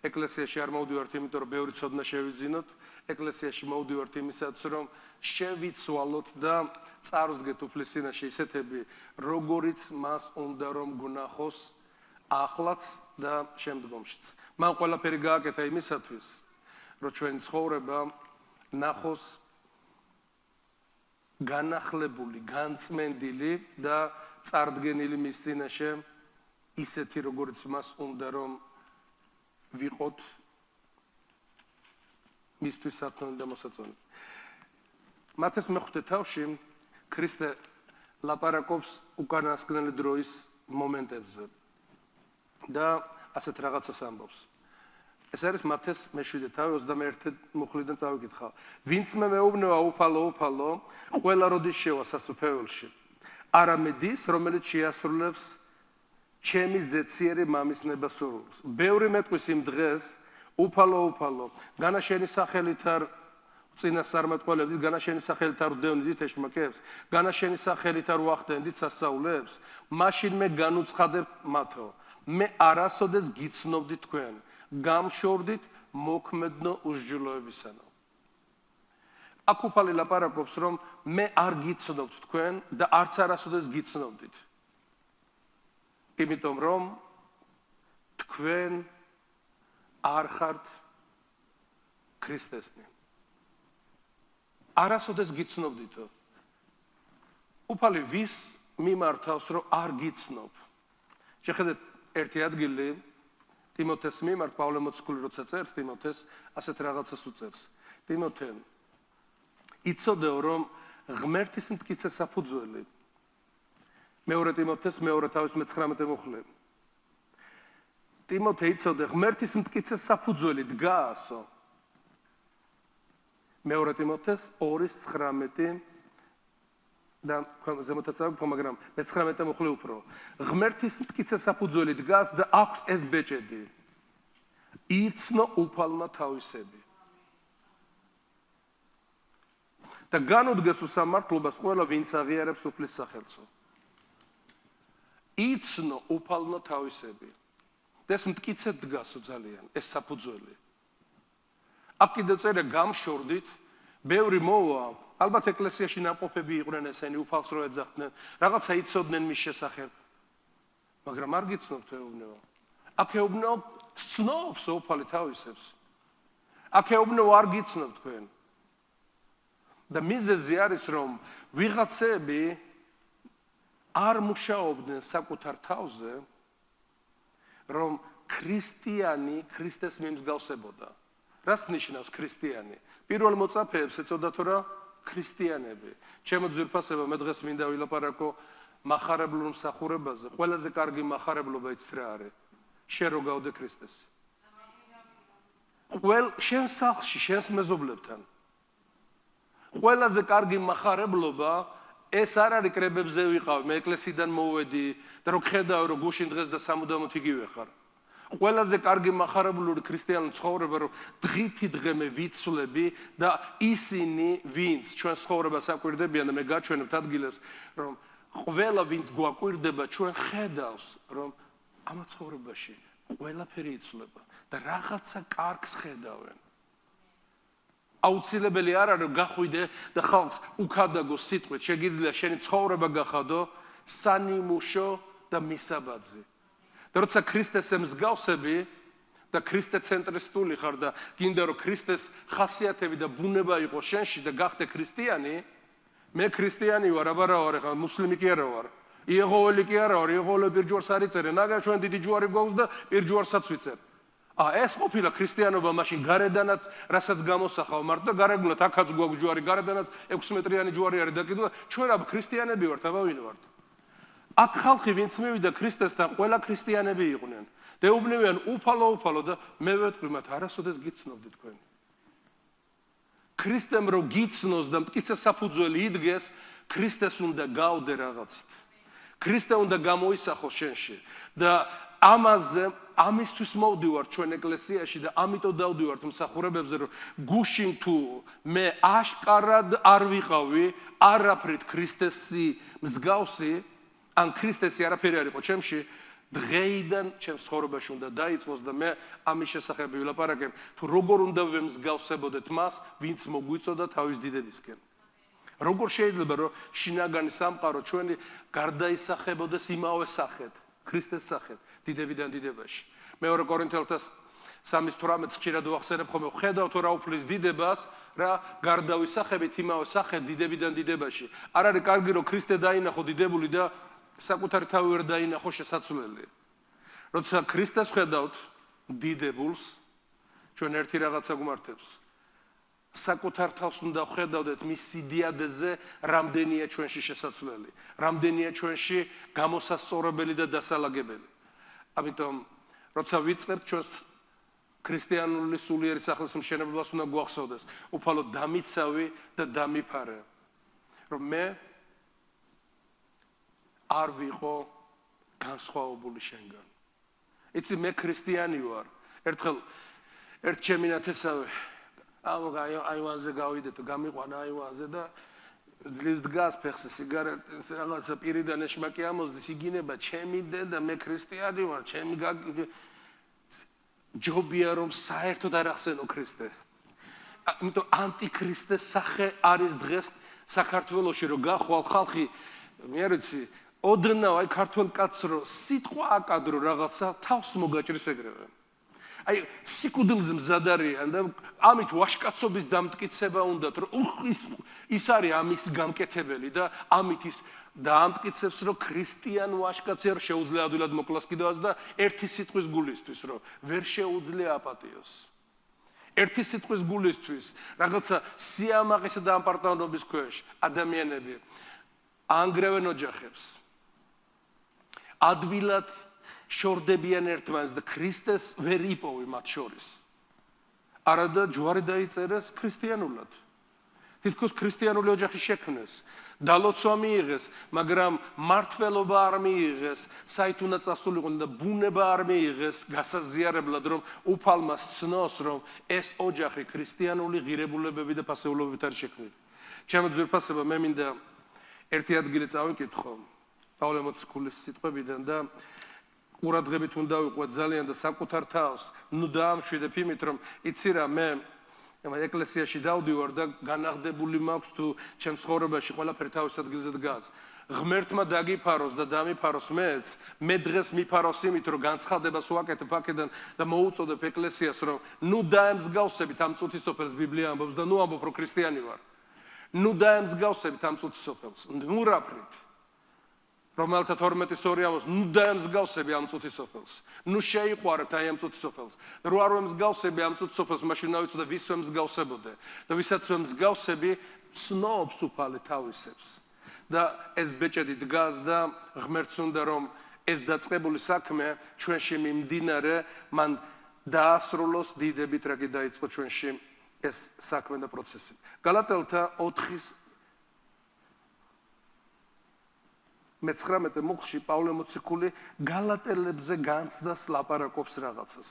ეკლესიაში არ მოვდივართ, იმიტომ რომ ბევრი ცოდნა შევიძინოთ. ეკლესიაში მოვდივართ იმისათვის, რომ შევიცვალოთ და წარვსდგეთ უფლისწინაშე ისეთები, როგორიც მას უნდა რომ გნახოს ახლაც და შემდგომშიც. მან ყველაფერი გააკეთა იმისათვის, რომ ჩვენი ცხოვრება ნახოს განახლებული, განწმენდილი და წარდგენილი მის წინაშე, ისეთი როგორიც მას უნდა რომ ვიყოთ მისთვის სათნოელი და მოსაწონი. მათეს მეხუთე თავში ქრისტე ლაპარაკობს უკანასკნელი დროის მომენტებზე და ასეთ რაღაცას ამბობს. ეს არის მათეს მეშვიდე თავი 21 მუხლიდან წავიკითხა. ვინც მე მეუბნება უფალო, ყველა როდის შევა სასუფეველში. არამედ ის, რომელიც შეასრულებს ჩემი ზეციერი მამის ნებასურვილს. ბევრი მეტყვის იმ დღეს, უფალო, განაშენი სახელით არ წინასწარმეტყველებდით, განაშენი სახელით არ ვდევნიდით ეშმაკებს, განაშენი სახელით არ ვახდენდით სასწაულებს, მაშინ მე განუცხადებთ მათო. მე არასოდეს გიცნობდი თქვენ, გამშორდით მოქმედნო უსჯულოებისანო. აქ უფალი ლაპარაკობს, რომ მე არ გიცნობთ თქვენ და არც არასოდეს გიცნობდით. იმიტომ რომ თქვენ არ ხართ ქრისტესნი. არასოდეს გიცნობდითო. უფალი ვის მიმართავს, რომ არ გიცნობ. შეხედეთ ერთი ადგილი ტიმოთეს მიმართ, პავლე მოციქული როცა წერს ტიმოთეს, ასეთ რაღაცას უწერს. ტიმოთე, იცოდეო, რომ ღმერთის მტკიცე საფუძველი, მეორე ტიმოთეს მეორე თავის 19 მუხლი. ტიმოთე, იცოდე, ღმერთის მტკიცე საფუძველი დგაასო. მეორე ტიმოთეს 2:19 და ზემოთაც ავიქო, მაგრამ 19 მუხლი უფრო. ღმერთის მტკიცე საფუძველი დგას და აქვს ეს ბეჭედი. იცნო უფალმა თავისები. და განუდგეს უსამართლობას ყველა, ვინც აღიარებს უფლის სახელწო. იცნო უფალნო თავისები. ეს მტკიცედ დგასო ძალიან, ეს საფუძველი. აქ კიდევ წერე გამშორდით, ბევრი მოვა, ალბათ ეკლესიაში ნაყოფები იყვნენ ესენი უფალს რო ეძახდნენ, რაღაცა იცოდნენ მის შესახებ. მაგრამ არ გიცნობთ ეუბნეო. აქ ეუბნეო ცნობს უფალი თავისებს. აქ ეუბნეო არ გიცნობთ თქვენ. და მიზეზი არის რომ ვიღაცები არ მუშაობდნენ საკუთარ თავზე, რომ ქრისტიანი ქრისტეს მიმსგავსებოდა. რას ნიშნავს ქრისტიანი? პირველ მოწაფეებს ეწოდათ რა ქრისტიანები. ჩემო ძვირფასება მე დღეს მინდა ვილაპარაკო მახარებლურ მსახურებაზე. ყველაზე კარგი მახარებლობა იცით რა არის? შენ რო გავდე ქრისტეს. შენ სახლში, შენს მეზობლებთან. ყველაზე კარგი მახარებლობა ეს არ არის კრებებზე ვიყავ, მე ეკლესიიდან მოვედი და რო ხედავ რომ გუშინ დღეს და სამუდამოდ იგივე ხარ. ყველაზე კარგი მახარებლური ქრისტიანული ცხოვრება რომ დღითი დღე მე ვიცვლები და ისინი ვინც ჩვენ ცხოვრებას აკვირდებიან და მე გაჩვენებთ ადგილებს რომ ყველა ვინც გვაკვირდება ჩვენ ხედავს რომ ამ ცხოვრებაში ყველაფერი იცვლება და რაღაცა კარგს ხედავენ. აუცილებელი არ არის გახვიდე და ხალხს უკადაგო სიტყვით შეგიძლია შენი ცხოვრება გახადო სანიმუშო და მისაბაძი. და როცა ქრისტეს მსგავსები და ქრისტეცენტრისტული ხარ და გინდა რომ ქრისტეს ხასიათები და ბუნება იყოს შენში და გახდე ქრისტიანი, მე ქრისტიანი ვარ, აბარა ვარ, ხა მუსლიმი კი არა ვარ. იეჰოველი კი არა ვარ, იეჰოველი პირჯვარს არ იწერენ, აგარ ჩვენ დიდი ჯვარი გვაქვს და პირჯვარსაც ვიცებ. ეს ყოფილა ქრისტიანობა მაშინ გარედანაც, რასაც გამოსახავ მარტო და გარეგნულად აქაც გვაქვს ჯვარი, გარედანაც 6 მეტრიანი ჯვარი არის დაკიდული, ჩვენ რა ქრისტიანები ვართ, აბა ვინ ვართ? აქ ხალხი ვინც მივიდა ქრისტესთან, ყველა ქრისტიანები იყვნენ. და ეუბნებიან უფალო და მე ვეთქვი მათ, არასოდეს გიცნობდი თქვენ. ქრისტემ რო გიცნოს და მტკიცე საფუძველი იდგეს, ქრისტეს უნდა გავდე რაღაცით. ქრისტე უნდა გამოისახოს შენში და ამისთვის მოვდივარ ჩვენ ეკლესიაში და ამიტომ დავდივართ მსახურებებზე, რომ გუშინ თუ მე აშკარად არ ვიყავი არაფრით ქრისტესი მსგავსი, ან ქრისტესი არაფერი არ იყო ჩემში, დღეიდან ჩემს ცხოვრებაში უნდა დაიწყოს და მე ამის შესახებ ვილაპარაკებ, თუ როგორ უნდა ვემსგავსებოდეთ მას, ვინც მოგვიწოდა თავის დიდებისკენ. როგორ შეიძლება რომ შინაგანი სამყარო ჩვენი გარდაისახებოდეს იმავე სახედ, ქრისტეს სახედ, დიდებიდან დიდებაში. მეორე კორინთელთა 3:18 ხშირად ვახსენებ ხოლმე, ხედავთ რა უფლის დიდებას, რა გარდავისახებით იმავე სახედ დიდებიდან დიდებაში. არ არის კარგი რომ ქრისტე დაინახო დიდებული და საკუთარი თავი ვერ დაინახო შესაძლებელი. როცა ქრისტეს ხედავთ დიდებულს, ჩვენ ერთი რაღაცა გვმართებს. საკუთარ თავს უნდა ხედავდეთ მის სიდიადეზე, რამდენია ჩვენში შესაძლებელი, რამდენია ჩვენში გამოსასწორებელი და დასალაგებელი. ამიტომ როცა ვიწყებთ ჩვენს ქრისტიანული სულიერი სახლის მშენებლობას უნდა გვახსოვდეს, უფალო დამიცავი და დამიფარე, რომ მე არ ვიყო განსხვავებული შენგან. იცი მე ქრისტიანი ვარ. ერთხელ ერთ ჩემი ნათესავე აივანზე გავიდეთ, გამიყვანა აივანზე და ძლივს დგას ფეხზე სიგარეტის რაღაცა პირიდან ეშმაკი ამოზდის, იგინება ჩემი დედა, მე ქრისტიანი ვარ, ჩემი ჯობია რომ საერთოდ არ ახსენო ქრისტე. ამიტომ ანტიქრისტეს სახე არის დღეს საქართველოში, რომ გახვალ ხალხი, მე არ ვიცი, ოდნავ აი ქართულ კაცს რო სიტყვა აკადრო რაღაცა თავს მოგაჭრის ეგრევე. აი სიკვდილზე მზად არიან და ამით ვაშკაცობის დამტკიცება უნდათ, რომ ის არის ამის გამკეთებელი და ამით ის დაამტკიცებს, რომ ქრისტიან ვაშკაცი არ შეუძლია ადვილად მოკლას კიდევაც და ერთი სიტყვის გულისთვის, რომ ვერ შეუძლია აპატიოს. ერთი სიტყვის გულისთვის, რაღაცა სიამაყისა და ამპარტავნობის ქვეშ ადამიანები ანგრევენ ოჯახებს. ადვილად შორდებიან ერთმანეთს და ქრისტეს ვერ იპოვი მათ შორის. არადა ჯვარი დაიწერეს ქრისტიანულად. თითქოს ქრისტიანული ოჯახი შექმნეს, დალოცვა მიიღეს, მაგრამ მართლობა არ მიიღეს, საით უნდა წასულიყო და ბუნება არ მიიღეს გასაზიარებლად, რომ უფალმა სცნოს, რომ ეს ოჯახი ქრისტიანული ღირებულებები და ფასეულობებით არის შექმნილი. ჩემო ძვირფასება, მე მინდა ერთი ადგილი წავიკითხო. პავლე მოციქულის სიტყვებიდან და ყურადღებით უნდა ვიყოთ ძალიან და საკუთარ თავს ნუ დაამშვიდებ იმით რომ იცი რა მე ეკლესიაში დავდივარ და განაღდებული მაქვს თუ ჩემს ცხოვრებაში ყველაფერი თავის ადგილზე დგას ღმერთმა დაგიფაროს და დამიფაროს მეც მე დღეს მიფაროს იმით რომ განცხადებას ვაკეთებ აქედან და მოუწოდებ ეკლესიას რომ ნუ დაემსგავსებით ამ წუთისოფელს ბიბლია ამბობს და ნუ ამბობ რომ ქრისტიანი ვარ ნუ დაემსგავსებით ამ წუთისოფელს ნუ რაფრით რომელთა 12:2 ამბობს ნუ დაემსგავსები ამ წუთისოფელს ნუ შეიყვარებთ აი ამ წუთისოფელს რო არ ვემსგავსები ამ წუთისოფელს მაშინ ნავიცოდე ვის ვემსგავსებოდე და ვისაც ვემსგავსები ცნობს უფალი თავისებს და ეს ბეჭედი დგას და ღმერთს უნდა რომ ეს დაწყებული საქმე ჩვენში მიმდინარე მან დაასრულოს დიდებით რა კი დაიწყო ჩვენში ეს საქმე და პროცესი გალატელთა 4-ის 19 მუხლში პავლე მოციქული გალატელებზე განცდას ლაპარაკობს რაღაცას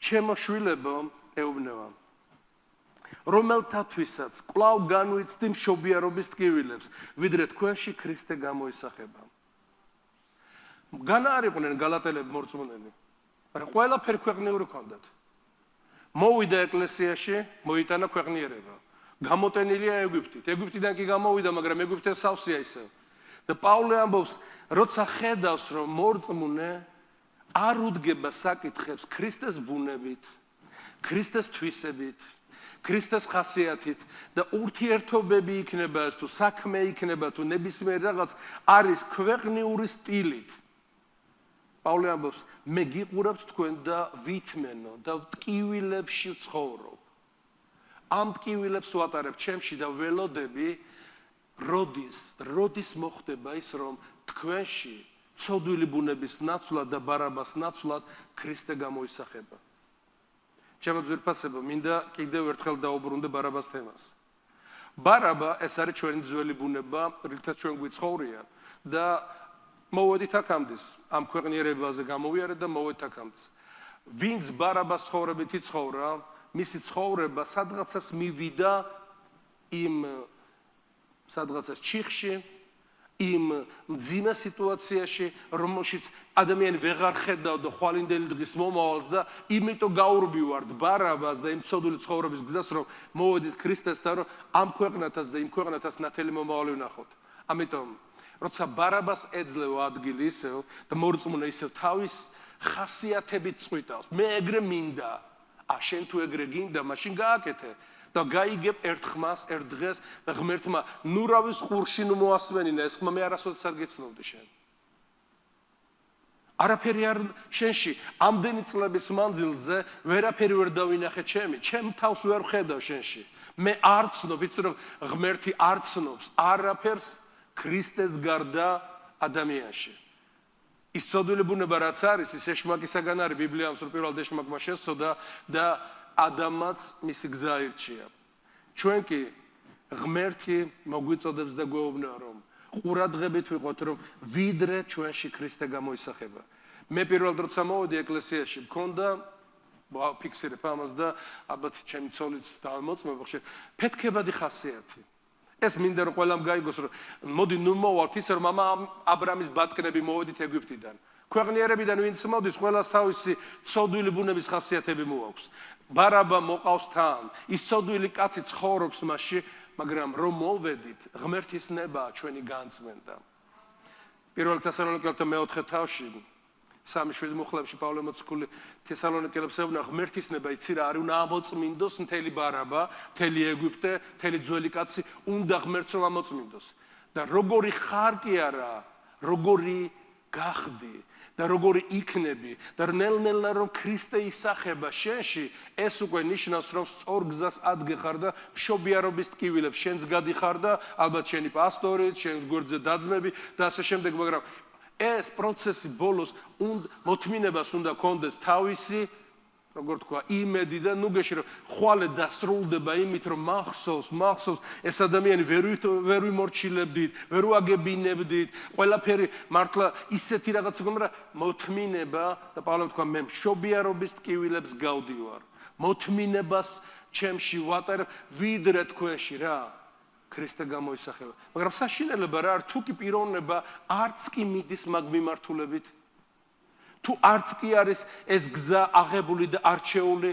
ჩემო შვილებო ეუბნება რომელთათვისაც კვლავ განვიცდი მშობიარობის ტკივილებს ვიდრე თქვენში ქრისტე გამოისახება განა არ იყვნენ გალატელები მორწმუნენი მაგრამ ყველაფერი ქვეყნიური ჰქონდათ მოვიდა ეკლესიაში მოიტანა ქვეყნიერება გამოტენილია ეგვიპტით ეგვიპტიდან კი გამოვიდა მაგრამ ეგვიპტე სავსეა ისევ და პავლე ამბობს როცა ხედავს რომ მორწმუნე არ უდგება საკითხებს ქრისტეს ბუნებით ქრისტეს თვისებით ქრისტეს ხასიათით და ურთიერთობები იქნება ეს თუ საქმე იქნება თუ ნებისმიერ რაღაც არის ქვეყნიური სტილით პავლე ამბობს მე გიყურებთ თქვენ და ვითმენო და ტკივილებში ვცხოვრობ ამ ტკივილებს ვატარებ ჩემში და ველოდები როდის მოხდება ის რომ თქვენში ცოდვილი ბუნების ნაცვლად და ბარაბას ნაცვლად ქრისტე გამოისახება ჩემო ძვირფასებო მინდა კიდევ ერთხელ დაუბრუნდე ბარაბას თემას ბარაბა ეს არის ჩვენი ძველი ბუნება რითაც ჩვენ გვიცხოვრია და მოვედით აქამდეს ამ ქვეყნიერებაზე გამოვიარეთ და მოვედით აქამდეს ვინც ბარაბას ცხოვრებით იცხოვრა მისი ცხოვრება სადღაცას მივიდა იმ სადღაცას ჩიხში იმ მძიმე სიტუაციაში რომელშიც ადამიანი ვეღარ ხედავდა ხვალინდელი დღის მომავალს და იმიტომ გაურბივართ ბარაბას და იმ ცოდული ცხოვრების გზას რომ მოვედით ქრისტესთან რომ ამ ქვეყნათაც და იმ ქვეყნათაც ნათელი მომავალი ვნახოთ ამიტომ როცა ბარაბას ეძლევა ადგილი ისევ და მორწმუნე ისევ თავის ხასიათებით წვიტავს მე ეგრე მინდა შენ თუ ეგრე გინდა მაშინ გააკეთე და გაიგებ ერთ ხმას, ერთ დღეს და ღმერთმა ნურავის ყურში ნუ მოასმენინა ეს ხმა მე არასოდეს არ გეცნობდი შენ. არაფერი არ შენში ამდენი წლების მანძილზე ვერაფერი ვერ დავინახე ჩემ თავს ვერ ხედავ შენში. მე არ ცნობ, იცი რომ ღმერთი არ ცნობს არაფერს ქრისტეს გარდა ადამიანში. ის ცოდვილი ბუნება რაც არის, ის ეშმაკისაგან არის ბიბლიამ სულ პირველად ეშმაკმა შესწოდა და ადამიანს მისი გზა აირჩია. ჩვენ კი ღმერთი მოგვიწოდებს და გვეუბნება რომ ყურადღებით ვიყოთ რომ ვიდრე ჩვენში ქრისტე გამოისახება. მე პირველად როცა მოვედი ეკლესიაში მქონდა ფიქსირებ ამას და ალბათ ჩემი ცოლიც დავემოწმე ბახში ფეთქებადი ხასიათი. ეს მინდა რომ ყველამ გაიგოს რომ მოდი ნუ მოვალთ ისე რომ მამა აბრამის ბატკნები მოვედით ეგვიპტიდან. ქვეყნიერებიდან ვინც მოდის, ყველას თავისი ცოდვილი ბუნების ხასიათები მოაქვს. ბარაბა მოყავს თან, ის ცოდვილი კაცი ცხოვრობს მასში, მაგრამ რომ მოვედით, ღმერთის ნება ჩვენი განწმენდა. პირველ თესალონიკელთა მეოთხე თავში 3:7 მუხლებში პავლე მოციქული თესალონიკელებს ეუბნება ღმერთის ნება იცი რა არის უნდა ამოწმინდოს მთელი ბარაბა, მთელი ეგვიპტე, მთელი ძველი კაცი უნდა ღმერთს რომ ამოწმინდოს. და როგორი ხარ კი არა, როგორი გახდი და როგორი იქნები და ნელ-ნელა რომ ქრისტე ისახება შენში ეს უკვე ნიშნავს რომ სწორ გზას ადგეხარ და მშობიარობის ტკივილებს შენს გადიხარ და ალბათ შენი პასტორით, შენს გვერდზე დაძმები და ასე შემდეგ, მაგრამ ეს პროცესი ბოლოს მოთმინებას უნდა კონდეს თავისი როგორ თქვა იმედი და ნუ გეში რომ ხვალე დასრულდება იმით რომ მახსოვს ეს ადამიანი ვერ ვიმორჩილებდით ვერ ვაგებინებდით ყველაფერი მართლა ისეთი რაღაცა გქონდა მოთმინება და პავლე თქვა მე მშობიარობის ტკივილებს გავდივარ მოთმინებას ჩემში ვატარებ ვიდრე თქვენში რა ქრისტე გამოისახება. მაგრამ საშინელება რა არ თუ კი პიროვნება არც კი მიდის მაგ მიმართულებით. თუ არც კი არის ეს გზა აღებული და არჩეული,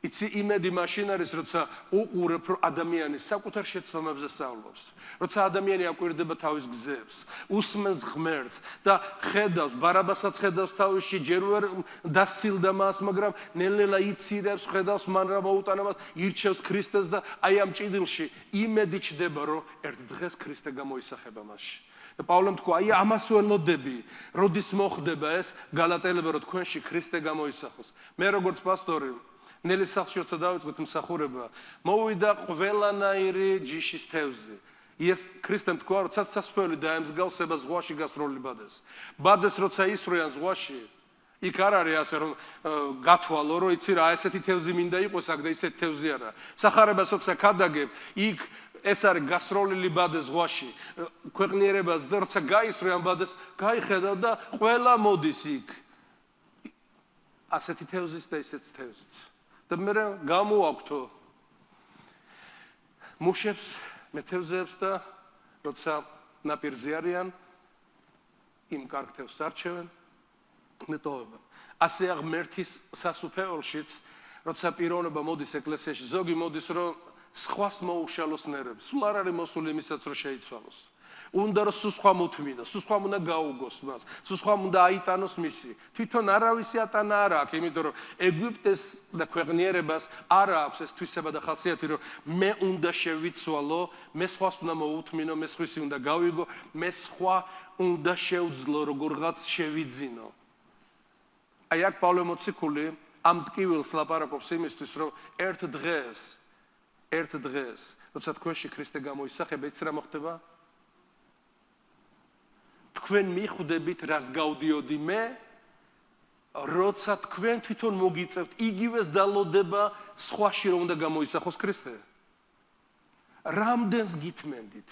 იცი იმედი მაშინ არის, როცა უყურებ, რომ ადამიანი საკუთარ შეცდომებზე სწავლობს, როცა ადამიანი აკვირდება თავის გზებს, უსმენს ღმერთს და ხედავს, ბარაბასაც ხედავს თავისში, ჯერ ვერ დასცილდა მას, მაგრამ ნელ-ნელა იცირებს, ხედავს მან რა მოუტანა მას, ირჩევს ქრისტეს და აი ამ ჭიდილში იმედი ჩდება, რომ ერთ დღეს ქრისტე გამოისახება მასში. და პავლემ თქვა, აი ამას ველოდები, როდის მოხდება ეს გალატელებო, რომ თქვენში ქრისტე გამოისახოს. მე როგორც პასტორი ნელი სახლში როცა დავიწყეთ მსახურება, მოვიდა ყველანაირი ჯიშის თევზი. ეს ქრისტემ თქვა, რომ ცაცასწველი დაემსგავსება ზღვაში გასროლი ბადეს. ბადეს როცა ისროიან ზღვაში, იქ არ არის ასე რომ გათვალო, რომ იცი რა, ესეთი თევზი მინდა იყოს აქ და ისეთი თევზი არა. სახარებას როცა ქადაგებ, იქ ეს არის გასროლილი ბადე ზღვაში. ქვეყნიერებას და როცა გაისროიან ბადეს, გაიხედავ და ყველა მოდის იქ. ასეთი თევზის და ისეთი თევზიც. და მე გამოვაქვთო მუშებს, მეთევზეებს და როცა ნაპირზე არიან, იმ კარგ თევზს არჩევენ, მეტოვებენ. ასე ღმერთის სასუფეველშიც, როცა პიროვნება მოდის ეკლესიაში, ზოგი მოდის, რომ სხვას მოუშალოს ნერვები. სულ არ არის მოსული იმისაც, რომ შეიცვალოს. უნდა რომ სულ სხვა მოთმინოს, სულ სხვა უნდა გაუგოს მას, სულ სხვა უნდა აიტანოს მისი. თვითონ არავისი ატანა არ აქვს, იმიტომ რომ ეგვიპტეს და ქვეყნიერებას არ აქვს ეს თვისება და ხასიათი, რომ მე უნდა შევიცვალო, მე სხვას უნდა მოუთმინო, მე სხვისი უნდა გავიგო, მე სხვა უნდა შევძლო, როგორღაც შევიძინო. აი აქ პავლე მოციქული ამ ტკივილს ლაპარაკობს იმისთვის, რომ ერთ დღეს, როცა თქვენში ქრისტე გამოისახება, იცი რა მოხდება? თქვენ მიხვდებით, რას გავდიოდი მე, როცა თქვენ თვითონ მოგიწევთ იგივეს დალოდება სხვაში რომ უნდა გამოისახოს ქრისტე. რამდენს გითმენდით,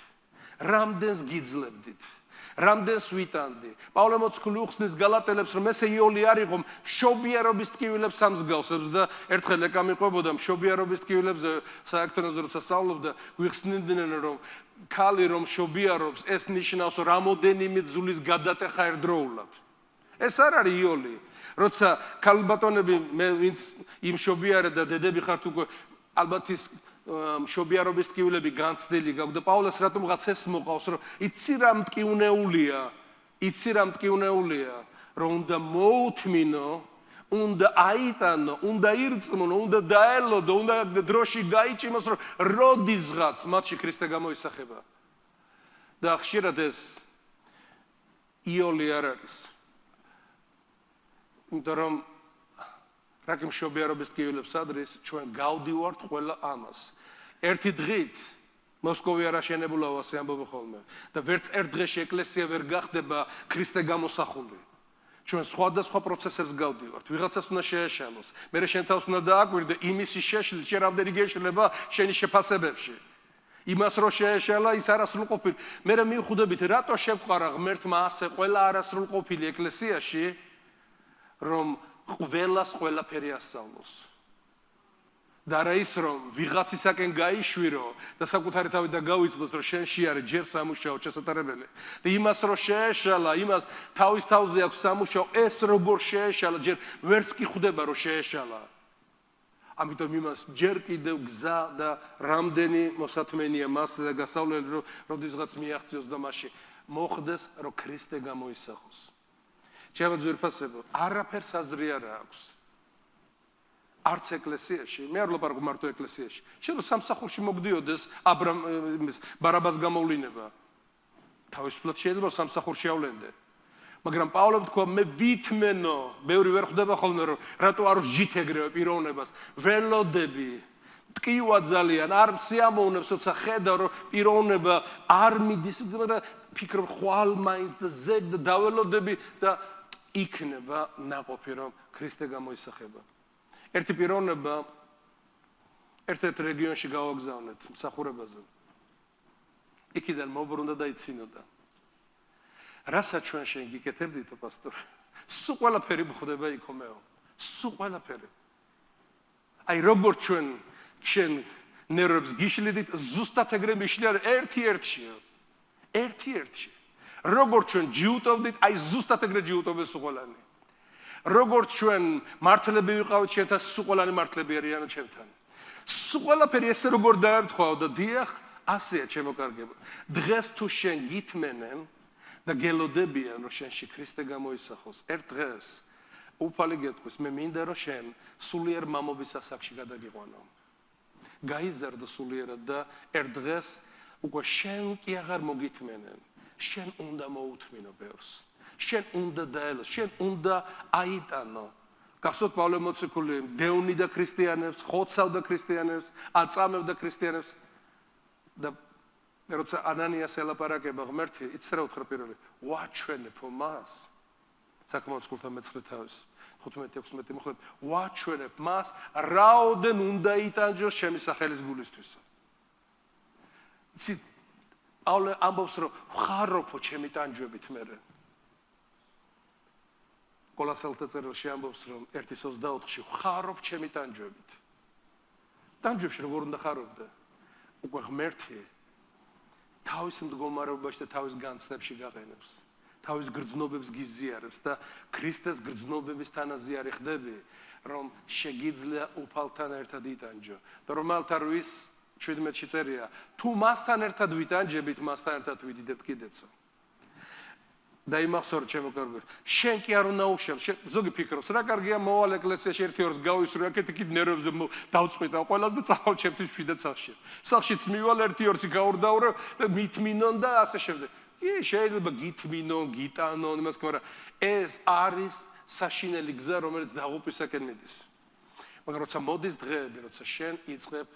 რამდენს გიძლებდით, რამდენს ვიტანდი. პავლე მოციქული უხსნის გალატელებს, რომ ესე იოლი არ იყო მშობიარობის ტკივილებს ამსგავსებს და ერთხელ ეკა მიყვებოდა მშობიარობის ტკივილებს საერთოდ როცა სწავლობდა, გვიხსნიდნენ რომ ქალი რომ შობიარობს, ეს ნიშნავს რამოდენიმე ძulis გადატეხა ერთდროულად. ეს არ არის იოლი. როცა ქალბატონები მე ვინც იმ შობიარე და დედები ხართ უკვე ალბათ ის მშობიარობის ტკივილები განცდილი გაქვს და პავლეს რატომღაც ეს მოყავს, რომ იცი რა მტკივნეულია, რომ უნდა მოუთმინო, უნდა აიტანო, უნდა ირწმუნო, უნდა დაელოდო, უნდა დროში გაიჭიმოს, რომ როდისღაც მათში ქრისტე გამოისახება. და ხშირად ეს იოლი არ არის. იმიტომ რომ რაკი მშობიარობის ტკივილებს ადრის, ჩვენ გავდივართ ყველა ამას. ერთი დღით მოსკოვი არ აშენებულა ასე ამბობენ ხოლმე და ვერც ერთ დღეში ეკლესია ვერ გახდება ქრისტე გამოსახული. ჩვენ სხვადასხვა პროცესებს გავდივართ. ვიღაცას უნდა შეეშალოს. მე შენ თავს უნდა დააკვირდე იმისი შეშლილი, შენ რამდენი გეშლება შენი შეფასებებში. იმას რო შეეშალა, ის არასრულყოფილი. მე მივხვდებით, რატო შევყარა ღმერთმა ასე ყველა არასრულყოფილი ეკლესიაში, რომ ყველას ყველაფერი ასწავლოს. და რა ის რომ ვიღაცისაკენ გაიშვირო და საკუთარი თავი და გავიწყოს, რომ შენში არის ჯერ სამუშაო ჩასატარებელი. და იმას რო შეეშალა, იმას თავის თავზე აქვს სამუშაო, ეს როგორ შეეშალა, ჯერ ვერც კი ხვდება რომ შეეშალა. ამიტომ იმას ჯერ კიდევ გზა და რამდენი მოსათმენია მას და გასავლელი, რომ როდისღაც მიაღწიოს და მასში მოხდეს, რომ ქრისტე გამოისახოს. ჩემო ძვირფასებო, არაფერს აზრი არ აქვს. არც ეკლესიაში, მე არ ლაპარაკობ მარტო ეკლესიაში. შეიძლება სამსახურში მოგდიოდეს ბარაბას გამოვლინება. თავისუფლად შეიძლება სამსახურშიავლენდე. მაგრამ პავლემ თქვა, მე ვითმენო, ბევრი ვერ ხვდება ხოლმე, რომ რატო არ ვსჯით ეგრევე პიროვნებას, ველოდები, ტკივა ძალიან, არ სიამოვნებს, როცა ხედავ, რომ პიროვნება არ მიდის და ფიქრობ ხვალ მაინც და ზედ და დაველოდები და იქნება ნაყოფი, რომ ქრისტე გამოისახება. ერთი პიროვნება ერთ-ერთ რეგიონში გავაგზავნეთ მსახურებაზე. იქიდან მოbrunდა და იცინოდა. რასაც ჩვენ შენ გიკეთებდითო პასტორ? სულ ყველაფერი მხდება იქომეო. სულ ყველაფერი. აი როგორ ჩვენ ნერვებს გიშლიდით, ზუსტად ეგრე მიშლიან ერთ-ერთში. ერთ-ერთში. როგორც ჩვენ ჯიუტობდით, აი ზუსტად ეგრე ჯიუტობენ სულყოლანი. როგორც ჩვენ მართლები ვიყავით ჩვენთან, სულყოლანი მართლები არიან ჩვენთან. სულყოლაფერი ესე როგორ დაემთხვაო და დიახ, ასეა ჩემო კარგებო. დღეს თუ შენ გითმენენ და გელოდებიან, რომ შენში ქრისტე გამოისახოს, ერთ დღეს უფალი გეტყვის, მე მინდა რომ შენ სულიერ მამობის ასაკში გადაგიყვანო. გაიზარდო სულიერად და ერთ დღეს უკვე შენ კი აღარ მოგითმენენ. შენ უნდა მოუთმინო ბევრს. შენ უნდა დაელოს, შენ უნდა აიტანო. გახსოვთ პავლე მოციქული დევნიდა ქრისტიანებს, ხოცავდა ქრისტიანებს, აწამებდა ქრისტიანებს და როცა ანანიას ელაპარაკება ღმერთი, იცრა უთხრა პირველი, ვაჩვენებო მას. საკმაოდ სკულთა მეცხრე თავის 15-16 მოხდეთ, ვაჩვენებ მას, რაოდენ უნდა იტანჯოს ჩემი სახელის გულისთვის. იცით, პავლე ამბობს, რომ ვხარობო ჩემი ტანჯვებით მერე. კოლოსალთა წერილში ამბობს, რომ 1:24-ში ვხარობ ჩემი ტანჯვებით. ტანჯვებში როგორ უნდა ხარობდე? უკვე ღმერთი თავის მდგომარეობაში და თავის განცდებში გაყენებს. თავის გრძნობებს გიზიარებს და ქრისტეს გრძნობების თანაზიარი ხდები, რომ შეგიძლია უფალთან ერთად იტანჯო. და რომელთა ვის 17-ში წერია, თუ მასთან ერთად ვიტანჯებით, მასთან ერთად ვიდიდეთ კიდეცო. და იმახსოვრ ჩემო კარგო, შენ კი არ უნდა უშევ, ზოგი ფიქრობს, რა კარგია მოვალ ეკლესიაში ერთი ორს გავისროლ, აქეთ იქით ნერვებზე დავწყვიტა ყველას და წავალ ჩემთვის შვიდად სახლში. სახლშიც მივალ ერთი ორსი გაურდაურე და მითმინონ და ასე შემდეგ. შეიძლება გითმინონ, გიტანონ, იმას კი, მაგრამ ეს არის საშინელი გზა, რომელიც დაღუპვისაკენ მიდის. მაგრამ როცა მოდის დღეები, როცა შენ იწყებ,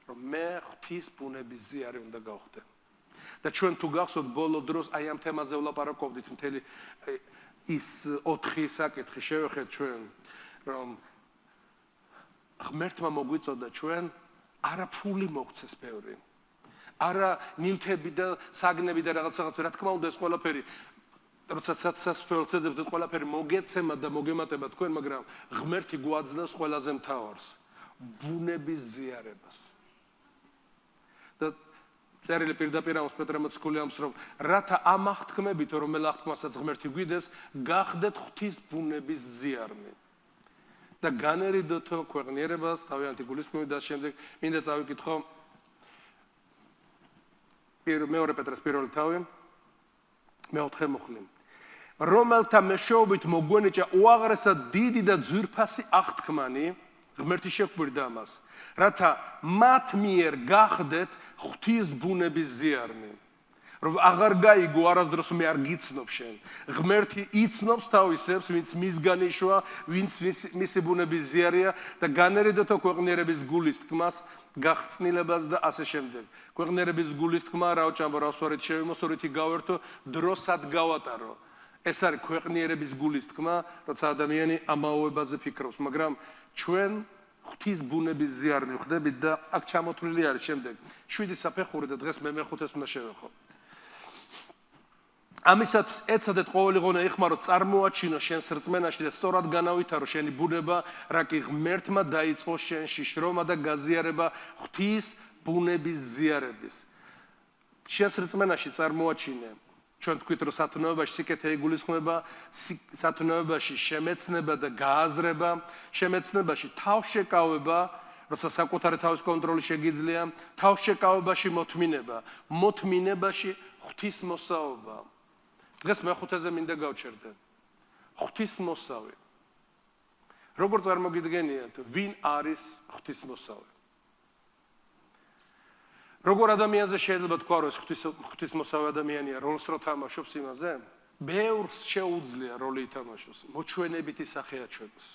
რომ მე ღვთის ბუნების ზიარი უნდა გავხდე. და ჩვენ თუ გახსოვთ ბოლო დროს აი ამ თემაზე ვლაპარაკობდით მთელი ის 4 საკითხი შევეხეთ ჩვენ, რომ ღმერთმა მოგვიწოდა ჩვენ არა ფული მოგცეს ბევრი. არა ნივთები და საგნები და რაღაცა, რა თქმა უნდა ეს ყველაფერი როცა სასწრაფოდ ეძებდეთ ყველაფერი მოგეცემა და მოგემატება თქვენ, მაგრამ ღმერთი გვაძლევს ყველაზე მთავარს, ბუნების ზიარებას. და წერილი პირდაპირ ამს პეტრე მოციქული ამს რომ რათა ამ აღთქმებით რომელ აღთქმასაც ღმერთი გვიდევს, გახდეთ ღვთის ბუნების ზიარნი. და განერიდოთო ქვეყნიერებას, თავიანთი გულისხმობით და შემდეგ მინდა წავიკითხო მეორე პეტრეს პირველი თავი, მეოთხე მუხლი. რომელთა მეშვეობით მოგვენიჭა უაღრესად დიდი და ძვირფასი აღთქმანი, ღმერთი შეგვირდა ამას, რათა მათ მიერ გახდეთ ღვთის ბუნების ზიარნი. რომ აღარ გაიგო არასდროს მე არ გიცნობ შენ. ღმერთი იცნობს თავისებს, ვინც მისგან იშვა, ვინც მისი ბუნების ზიარია და განერიდოთო ქვეყნიერების გულის თქმას, გახსნილებას და ასე შემდეგ. ქვეყნიერების გულის თქმა რა უჭამბო, რა სვარით შევიმოსორითი გავერთო, დროსად გავატარო. ეს არის ქვეყნიერების გულის თქმა, როცა ადამიანი ამაოებაზე ფიქრობს, მაგრამ ჩვენ ღვთის ბუნების ზიარნი ვხდებით და აქ ჩამოთვლილი არის შემდეგ 7 საფეხური და დღეს მე მეხუთეს უნდა შევეხო. ამისათვის ეცადეთ ყოველი ღონა იხმარო წარმოაჩინო შენს რწმენაში და სწორად განავითარო შენი ბუნება, რა კი ღმერთმა დაიწყო შენში შრომა და გაზიარება ღვთის ბუნების ზიარების. შენს რწმენაში წარმოაჩინე. ჩვენ თქვით რომ სათნოებაში სიკეთე იგულისხმება, სათნოებაში შემეცნება და გააზრება, შემეცნებაში თავშეკავება, როცა საკუთარი თავის კონტროლი შეგიძლია, თავშეკავებაში მოთმინება, მოთმინებაში ღვთის მოსაობა. დღეს მეხუთეზე მინდა გავჩერდე. ღვთის მოსავე. როგორ წარმოგიდგენიათ, ვინ არის ღვთის მოსავე? როგორ ადამიანზე შეიძლება თქვა, რომ ეს ღვთის მოსავე ადამიანია, როლს რო თამაშობს იმაზე? ბევრს შეუძლია როლი ითამაშოს, მოჩვენებითი სახე აჩვენოს.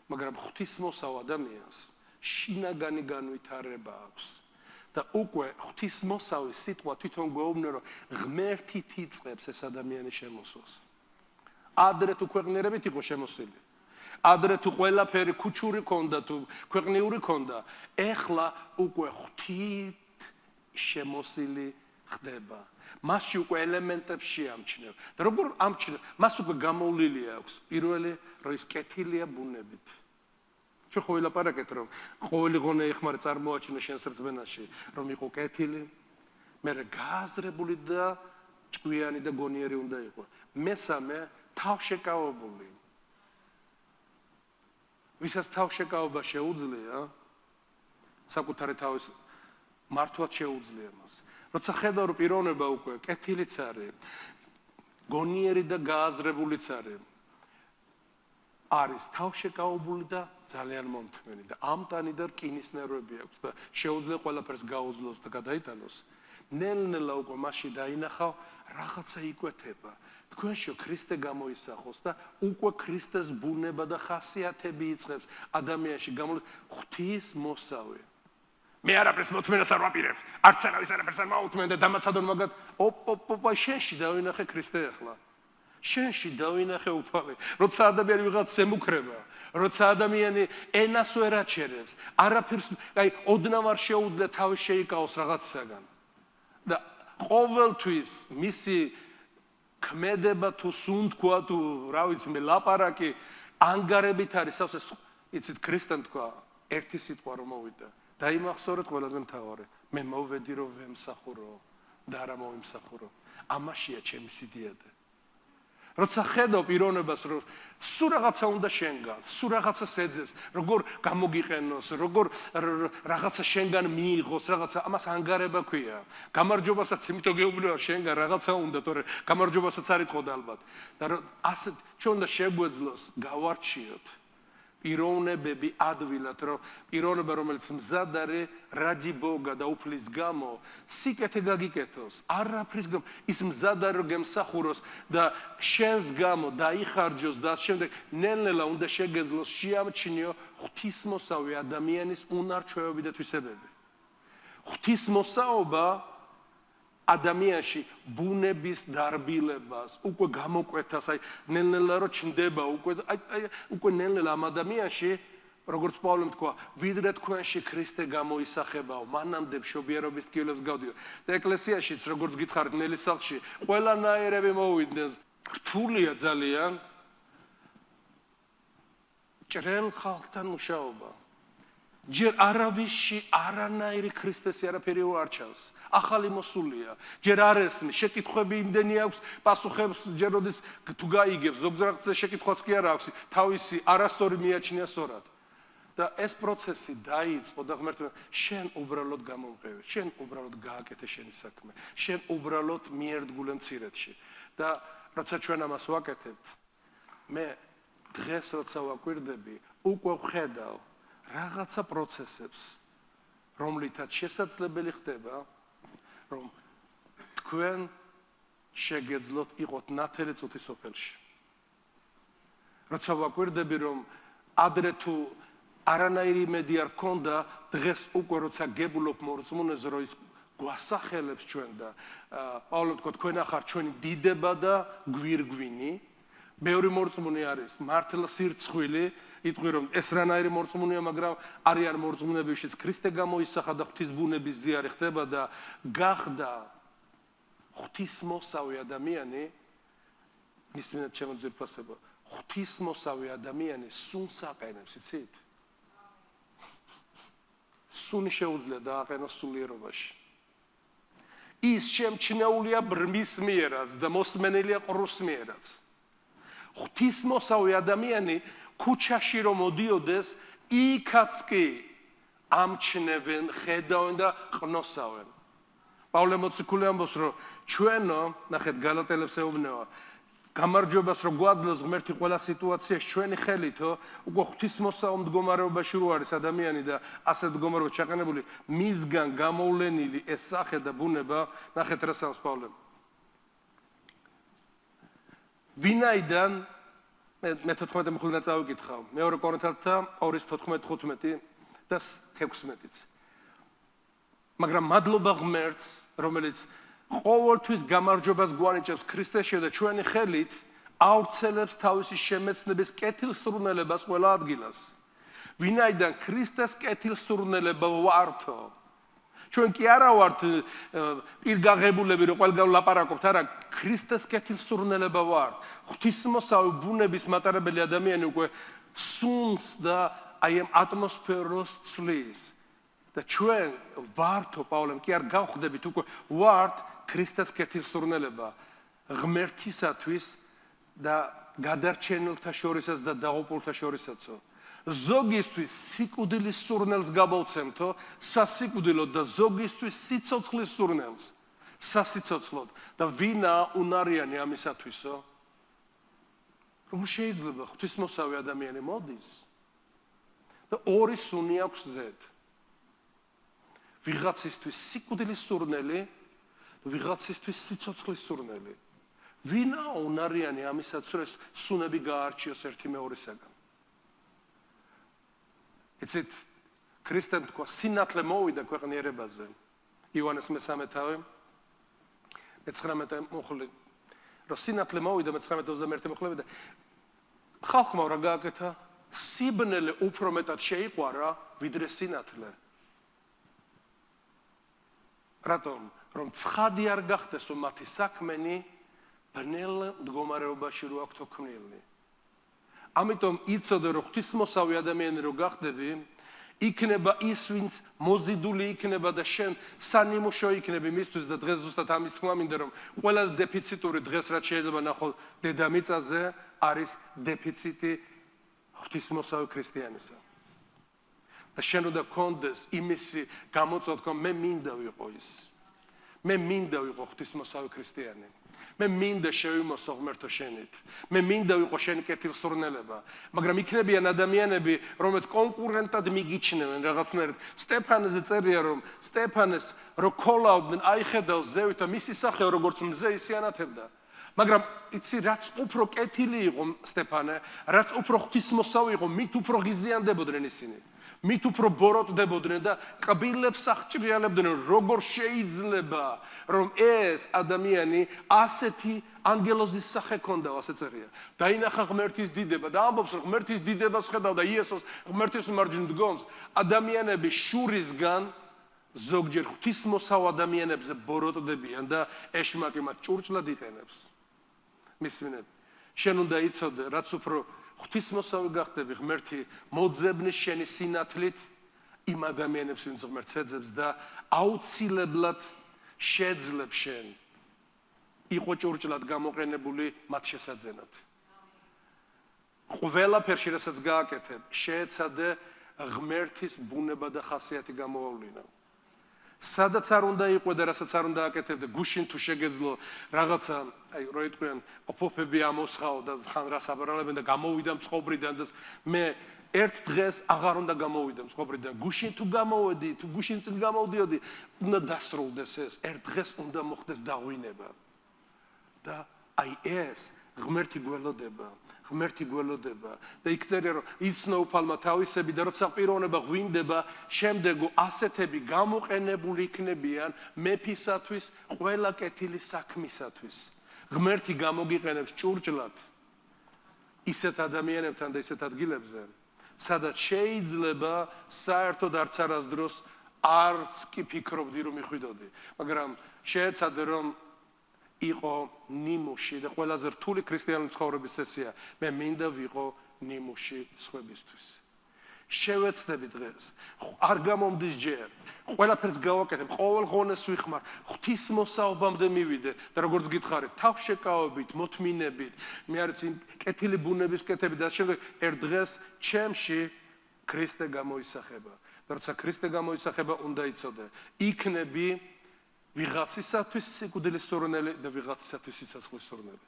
მაგრამ ღვთის მოსავ ადამიანს შინაგანი განვითარება აქვს. და უკვე ღვთისმოსავის სიტყვა თვითონ გვეუბნება, რომ ღმერთით იწყებს ეს ადამიანი შემოსვლას. ადრე თუ ქვეყნიერებით იყო შემოსილი, ადრე თუ ყველაფერი ქუჩური ქონდა, თუ ქვეყნიური ქონდა, ეხლა უკვე ღვთით შემოსილი ხდება. მასში უკვე ელემენტებს შეამჩნევ. და როგორ ამჩნევ? მას უკვე გამოვლილი აქვს. პირველი, რომ ის კეთილია ბუნებით. ჩვენ ხო ვილაპარაკეთ, რომ ყოველი ღონე ეხმარე წარმოაჩინე შენს რწმენაში, რომ იყო კეთილი, მე გააზრებული და ჭკვიანი და გონიერი უნდა იყო. მესამე, თავშეკავებული. ვისაც თავშეკავება შეუძლია, საკუთარი თავის მართვაც შეუძლია მას. როცა ხედავ, რომ პიროვნება უკვე კეთილიც არის, გონიერი და გააზრებულიც არის თავშეკავებული და ძალიან მომთმენი და ამტანი და რკინის ნერვები აქვს და შეუძლია ყველაფერს გაუძლოს და გადაიტანოს. ნელ-ნელა უკვე მასში დაინახავ, რაღაცა იკვეთება. თქვენში ქრისტე გამოისახოს და უკვე ქრისტეს ბუნება და ხასიათები იწყებს ადამიანში გამოდის ღვთის მოსავე. მე არაფერს მოთმენას არ ვაპირებ. არც არავის არაფერს არ მაუთმენ და დამაცადონ მაგათ ოპ შენში დავინახე ქრისტე ახლა. შენში დავინახე უფალი. როცა ადამიანი ვიღაც ემუქრება, როცა ადამიანი ენას ვერ აჩერებს, არაფერს, აი, ოდნავ არ შეუძლია თავის შეიკავოს რაღაცისაგან. და ყოველთვის მისი ქმედება თუ სუნთქვა თუ რა ვიცი მე ლაპარაკი ანგარებით არის სავსე იცით ქრისტემ თქვა ერთი სიტყვა რომ მოვიდა დაიმახსოვრეთ ყველაზე მთავარი მე მოვედი რომ ვემსახურო და არა მოვიმსახურო ამაშია ჩემი სიდიადე როცა ხედავ პიროვნებას რომ სულ რაღაცა უნდა შენგან სულ რაღაცა შეძებს როგორ გამოგიყენოს როგორ რაღაცა შენგან მიიღოს რაღაცა ამას ანგარება ქვია გამარჯობასაც იმიტომ გეუბნება შენგან რაღაცა უნდა თორე გამარჯობასაც არ იტყოდა ალბათ და ასე ჩვენ უნდა შეგვეძლოს გავარჩიოთ პიროვნებები ადვილად რომ პიროვნება რომელიც მზად არის რაჯი ბოგა და უფლის გამო სიკეთე გაგიკეთოს არაფრის გამო ის მზად არის რომ გემსახუროს და შენს გამო დაიხარჯოს და შემდეგ ნელ-ნელა უნდა შეგეძლოს შეამჩნიო ღვთისმოსავი ადამიანის უნარჩვევები და თვისებები ღვთისმოსაობა ადამიანში ბუნების დარბილებას უკვე გამოკვეთას აი ნელ-ნელა რო ჩნდება უკვე ნელ-ნელა ამ ადამიანში როგორც პავლემ თქვა ვიდრე თქვენში ქრისტე გამოისახებაო მანამდე მშობიარობის ტკივილებს გავდიო და ეკლესიაშიც როგორც გითხარით ნელის სახლში ყველანაირები მოვიდნენ რთულია ძალიან ჭრელ ხალხთან მუშაობა ჯერ არავისში არანაირი ქრისტესი არაფერი არ ჩანს ახალი მოსულია ჯერ არ ესმის შეკითხვები იმდენი აქვს პასუხებს ჯერ როდის თუ გაიგებს ზოგჯერ შეკითხვაც კი არ აქვს თავისი არასწორი მიაჩნია სწორად და ეს პროცესი დაიწყო და ღმერთმა შენ უბრალოდ გამომყევი შენ უბრალოდ გააკეთე შენი საქმე შენ უბრალოდ მიერთგულე მცირედში და როცა ჩვენ ამას ვაკეთებ მე დღეს როცა ვაკვირდები უკვე ვხედავ რაღაცა პროცესებს რომლითაც შესაძლებელი ხდება რომ თქვენ შეგეძლოთ იყოთ ნათელი წუთი სოფელში როცა ვაკვირდები რომ ადრე თუ არანაირი იმედი არ ქონდა დღეს უკვე როცა გებულობ მორწმუნეზე რომ ის გვასახელებს ჩვენ და პავლე თქვა თქვენ ახარ ჩვენი დიდება და გვირგვინი მეორე მორწმუნე არის მართლა სირცხვილი იტყვი რომ ეს რანაირი მორწმუნეა მაგრამ არიან მორწმუნეები ვიშიც ქრისტე გამოისახა და ღვთის ბუნების ზიარი ხდება და გახდა ღვთისმოსავი ადამიანი მისმინეთ ჩემო ძვირფასება ღვთისმოსავი ადამიანი სუნს აყენებს იცით სუნი შეუძლია დააყენოს სულიერობაში ის შემჩნეულია ბრმის მიერაც და მოსმენელია ყრუს მიერაც ღვთისმოსავი ადამიანი ქუჩაში რომ მოდიოდეს იქაც კი ამჩნევენ ხედავენ და ყნოსავენ პავლე მოციქული ამბობს რომ ჩვენო ნახეთ გალატელებს ეუბნება გამარჯვებას რომ გვაძლევს ღმერთი ყველა სიტუაციაში ჩვენი ხელითო უკვე ღვთისმოსავ მდგომარეობაში რო არის ადამიანი და ასეთ მდგომარეობაში ჩაყენებული მისგან გამოვლენილი ეს სახე და ბუნება ნახეთ რა საუბრობს პავლე ვინაიდან მე 14 მუხლიდან წავიკითხავ მეორე კორინთელთა 2:14-15 და 16-იც მაგრამ მადლობა ღმერთს რომელიც ყოველთვის გამარჯვებას გვანიჭებს ქრისტეში და ჩვენი ხელით ავრცელებს თავისი შემეცნების კეთილსურნელებას ყველა ადგილას ვინაიდან ქრისტეს კეთილსურნელება ვართო ჩვენ კი არა ვართ პირგაღებულები რომ ყველგან ლაპარაკობთ არა ქრისტეს კეთილსურნელება ვართ ღვთისმოსავი ბუნების მატარებელი ადამიანი უკვე სუნს და აი ამ ატმოსფეროს ცვლის და ჩვენ ვართო პავლემ კი არ გავხდებით უკვე ვართ ქრისტეს კეთილსურნელება ღმერთისათვის და გადარჩენილთა შორისაც და დაღუპულთა შორისაცო ზოგისთვის სიკვდილის სურნელს გავავცემთო სასიკვდილოდ და ზოგისთვის სიცოცხლის სურნელს სასიცოცხლოდ და ვინა უნარიანი ამისათვისო რომ შეიძლება ღვთისმოსავი ადამიანი მოდის და ორი სუნი აქვს ზედ ვიღაცისთვის სიკვდილის სურნელი და ვიღაცისთვის სიცოცხლის სურნელი ვინა უნარიანი ამისათვისო სუნები გაარჩიოს ერთი მეორისაგან იცით ქრისტემ თქვა სინათლე მოვიდა ქვეყნიერებაზე იოანეს მე-13 მოხლე რომ სინათლე მოვიდა მე-19-21 მოხლე და ხალხმა რა გააკეთა სიბნელე უფრო მეტად შეიყვარა ვიდრე სინათლე რატომ რომ ცხადი არ გახდეს რომ მათი საქმენი ბნელ მდგომარეობაში რო აქვთ თქმნილნი ამიტომ იცოდე რომ ღვთისმოსავი ადამიანი რო გახდები იქნება ის ვინც მოზიდული იქნება და შენ სანიმუშო იქნები მისთვის და დღეს ზუსტად ამის თქმა მინდა რომ ყველაზე დეფიციტური დღეს რაც შეიძლება ნახო დედამიწაზე არის დეფიციტი ღვთისმოსავი ქრისტიანისა და შენ უნდა გქონდეს იმისი გამოწვევა მე მინდა ვიყო ის მე მინდა ვიყო ღვთისმოსავი ქრისტიანი მე მინდა შევიმოსო ღმერთო შენით მე მინდა ვიყო შენი კეთილსურნელება მაგრამ იქნებიან ადამიანები რომელიც კონკურენტად მიგიჩნევენ რაღაცნაირად სტეფანეზე წერია რომ სტეფანეს რო ქოლავდნენ აიხედავს ზევით და მისი სახე როგორც მზე ისიანათებდა მაგრამ იცი რაც უფრო კეთილი იყო სტეფანე რაც უფრო ღვთისმოსავი იყო მით უფრო ღიზიანდებოდნენ ისინი მით უფრო ბოროტდებოდნენ და კბილებს აღჭრიალებდნენ როგორ შეიძლება რომ ეს ადამიანი ასეთი ანგელოზის სახე ქონდა ასე წერია დაინახა ღმერთის დიდება და ამბობს რომ ღმერთის დიდებას ხედავდა იესოს ღმერთის მარჯვნივ დგომს ადამიანები შურისგან ზოგჯერ ღვთისმოსავ ადამიანებზე ბოროტდებიან და ეშმაკი მათ ჭურჭლად იყენებს მისმინეთ შენ უნდა იცოდე რაც უფრო ღვთისმოსავი გახდები ღმერთი მოძებნის შენი სინათლით იმ ადამიანებს ვინც ღმერთს ეძებს და აუცილებლად შეძლებს შენ იყო ჭურჭლად გამოყენებული მათ შესაძენად ყველაფერში რასაც გააკეთებ შეეცადე ღმერთის ბუნება და ხასიათი გამოვავლინო სადაც არ უნდა იყო და რასაც არ უნდა აკეთებდე გუშინ თუ შეგეძლო რაღაცა აი რო იტყვიან ოფოფები ამოსხაო და ხან რას აბარალებენ და გამოვიდა მწყობრიდან და მე ერთ დღეს აღარ უნდა გამოვიდე მწყობრიდან გუშინ თუ გამოვედი თუ გუშინ წინ გამოვდიოდი უნდა დასრულდეს ეს ერთ დღეს უნდა მოხდეს დაღვინება და აი ეს ღმერთი გველოდება და იქ წერია რომ იცნო უფალმა თავისები და როცა პიროვნება ღვინდება შემდეგო ასეთები გამოყენებული იქნებიან მეფისათვის ყველა კეთილი საქმისათვის ღმერთი გამოგიყენებს ჭურჭლად ისეთ ადამიანებთან და ისეთ ადგილებზე სადაც შეიძლება საერთოდ არც არასდროს არც კი ფიქრობდი რომ მიხვიდოდი მაგრამ შეეცადე რომ იყო ნიმუში და ყველაზე რთული ქრისტიანული ცხოვრების წესია მე მინდა ვიყო ნიმუში სხვებისთვის შევეცდები დღეს არ გამომდის ჯერ ყველაფერს გავაკეთებ ყოველ ღონეს ვიხმარ ღვთისმოსაობამდე მივიდე და როგორც გითხარით თავშეკავებით მოთმინებით მე არის კეთილი ბუნების კეთები და შემდეგ ერთ დღეს ჩემში ქრისტე გამოისახება და როცა ქრისტე გამოისახება უნდა იცოდე იქნები ვიღაცისათვის სიკვდილის სურნელი და ვიღაცისათვის სიცოცხლის სურნელი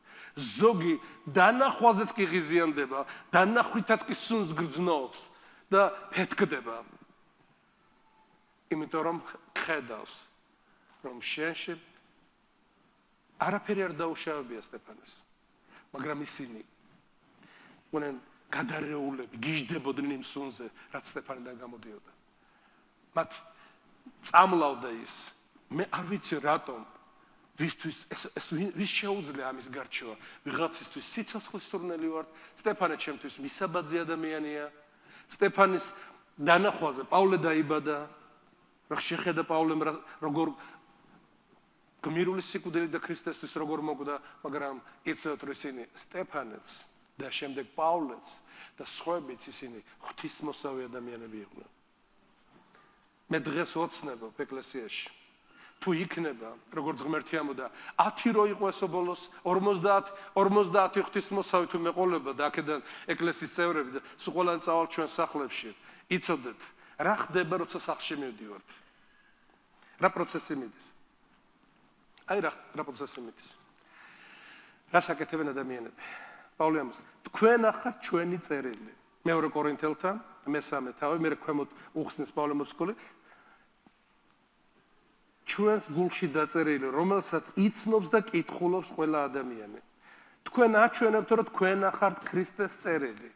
ზოგი დანახვაზეც კი ღიზიანდება დანახვითაც კი სუნს გრძნობს და ფეთქდება იმიტომ რომ ხედავს რომ შენში არაფერი არ დაუშავებია სტეფანეს მაგრამ ისინი უნენ გადარეულები გიждდებოდნენ იმ სუნზე რაც სტეფანიდან გამოდიოდა მათ წამლავდა ის მე არ ვიცი რატომ ვისთვის ეს ვის შეუძლია ამის გარჩევა ვიღაცისთვის სიცოცხლის სურნელი ვარ სტეფანე ჩემთვის მისაბაძი ადამიანია სტეფანის დანახვაზე პავლე დაიბადა რა შეხედა პავლემ როგორ გმირული სიკვდილი და ქრისტესთვის როგორ მოკვდა მაგრამ იცოდეთ რომ ისინი სტეფანეს და შემდეგ პავლეც და სხვაებიც ისინი ღვთისმოსავი ადამიანები იყვნენ. მე დღეს ოცნებობ ეკლესიაში. თუ იქნება, როგორც ღმერთი ამბობდა, 10 რო იყო ესო ბოლოს, 50 ღვთისმოსავი თუ მეყოლებოდა და აქედან ეკლესიის წევრები და სულ ყველანი წავალ ჩვენ სახლებში. იცოდეთ, რა ხდება, როცა სახლში მივდივართ? რა პროცესი მიდის? აი რა პროცესი მიდის? რა საკეთებენ ადამიანები? პავლე ამბობს, თქვენ ახართ ჩვენი წერილი. მეორე კორინთელთან, მე-13 თავი, მე ქვემოთ უხსნის პავლე მოციქული. ჩვენს გულში დაწერილი, რომელსაც იცნობს და კითხულობს ყველა ადამიანი. თქვენ აჩვენებთ, რომ თქვენ ახართ ქრისტეს წერილი.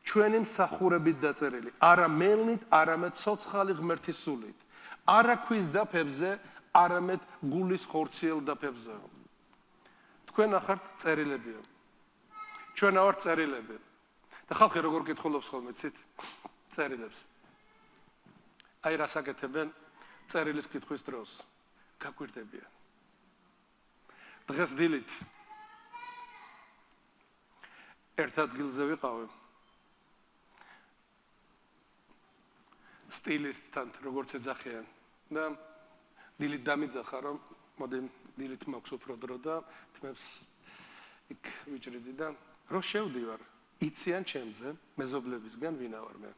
ჩვენი მსახურებით დაწერილი, არა მელნით, არამედ ცოცხალი ღმერთის სულით. არა ქვის დაფებზე, არამედ გულის ხორციელ დაფებზე. თქვენ ახართ წერილებია. ჩვენ ვართ წერილები. და ხალხი როგორ კითხულობს ხოლმე ცით წერილებს. აი რა საკეთებენ წერილის კითხვის დროს. გაგვირდებიან. დღეს დილით ერთ ადგილზე ვიყავი. სტილისტთან როგორც ეძახიან და დილით დამიძახა რომ მოდი დილით მაქვს უფრო დრო და თმებს იქ ვიჭრიდი და რო შევდივარ იციან ჩემზე მეზობლებისგან ვინა ვარ მე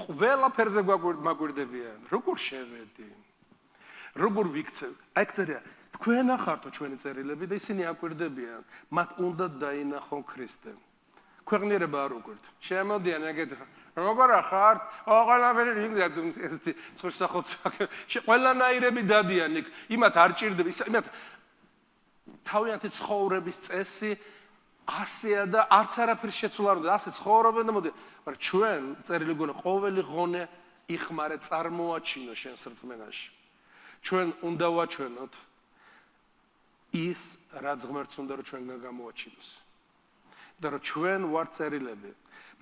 ყველაფერზე მაგვირდებიან როგორ შევედი როგორ ვიქცევ აი წერია თქვენ ახართო ჩვენი წერილები და ისინი აკვირდებიან მათ უნდა დაინახონ ქრისტე ქვეყნიერება არ უკვირთ შემოდიან ეგეთ როგორ ახართ? ყველაფერი იქ ესეთი ცხრისახოც ყველანაირები დადიან იქ. იმათ არ ჭირდება, იმათ თავიანთი ცხოვრების წესი ასეა და არც არაფერი შეცვლა არ უნდა. ასე ცხოვრობენ და მოდი. მაგრამ ჩვენ წერილი გვქონია ყოველი ღონე იხმარე წარმოაჩინო შენს რწმენაში. ჩვენ უნდა ვაჩვენოთ ის რაც ღმერთს უნდა რომ ჩვენგან გამოაჩინოს. და რომ ჩვენ ვართ წერილები.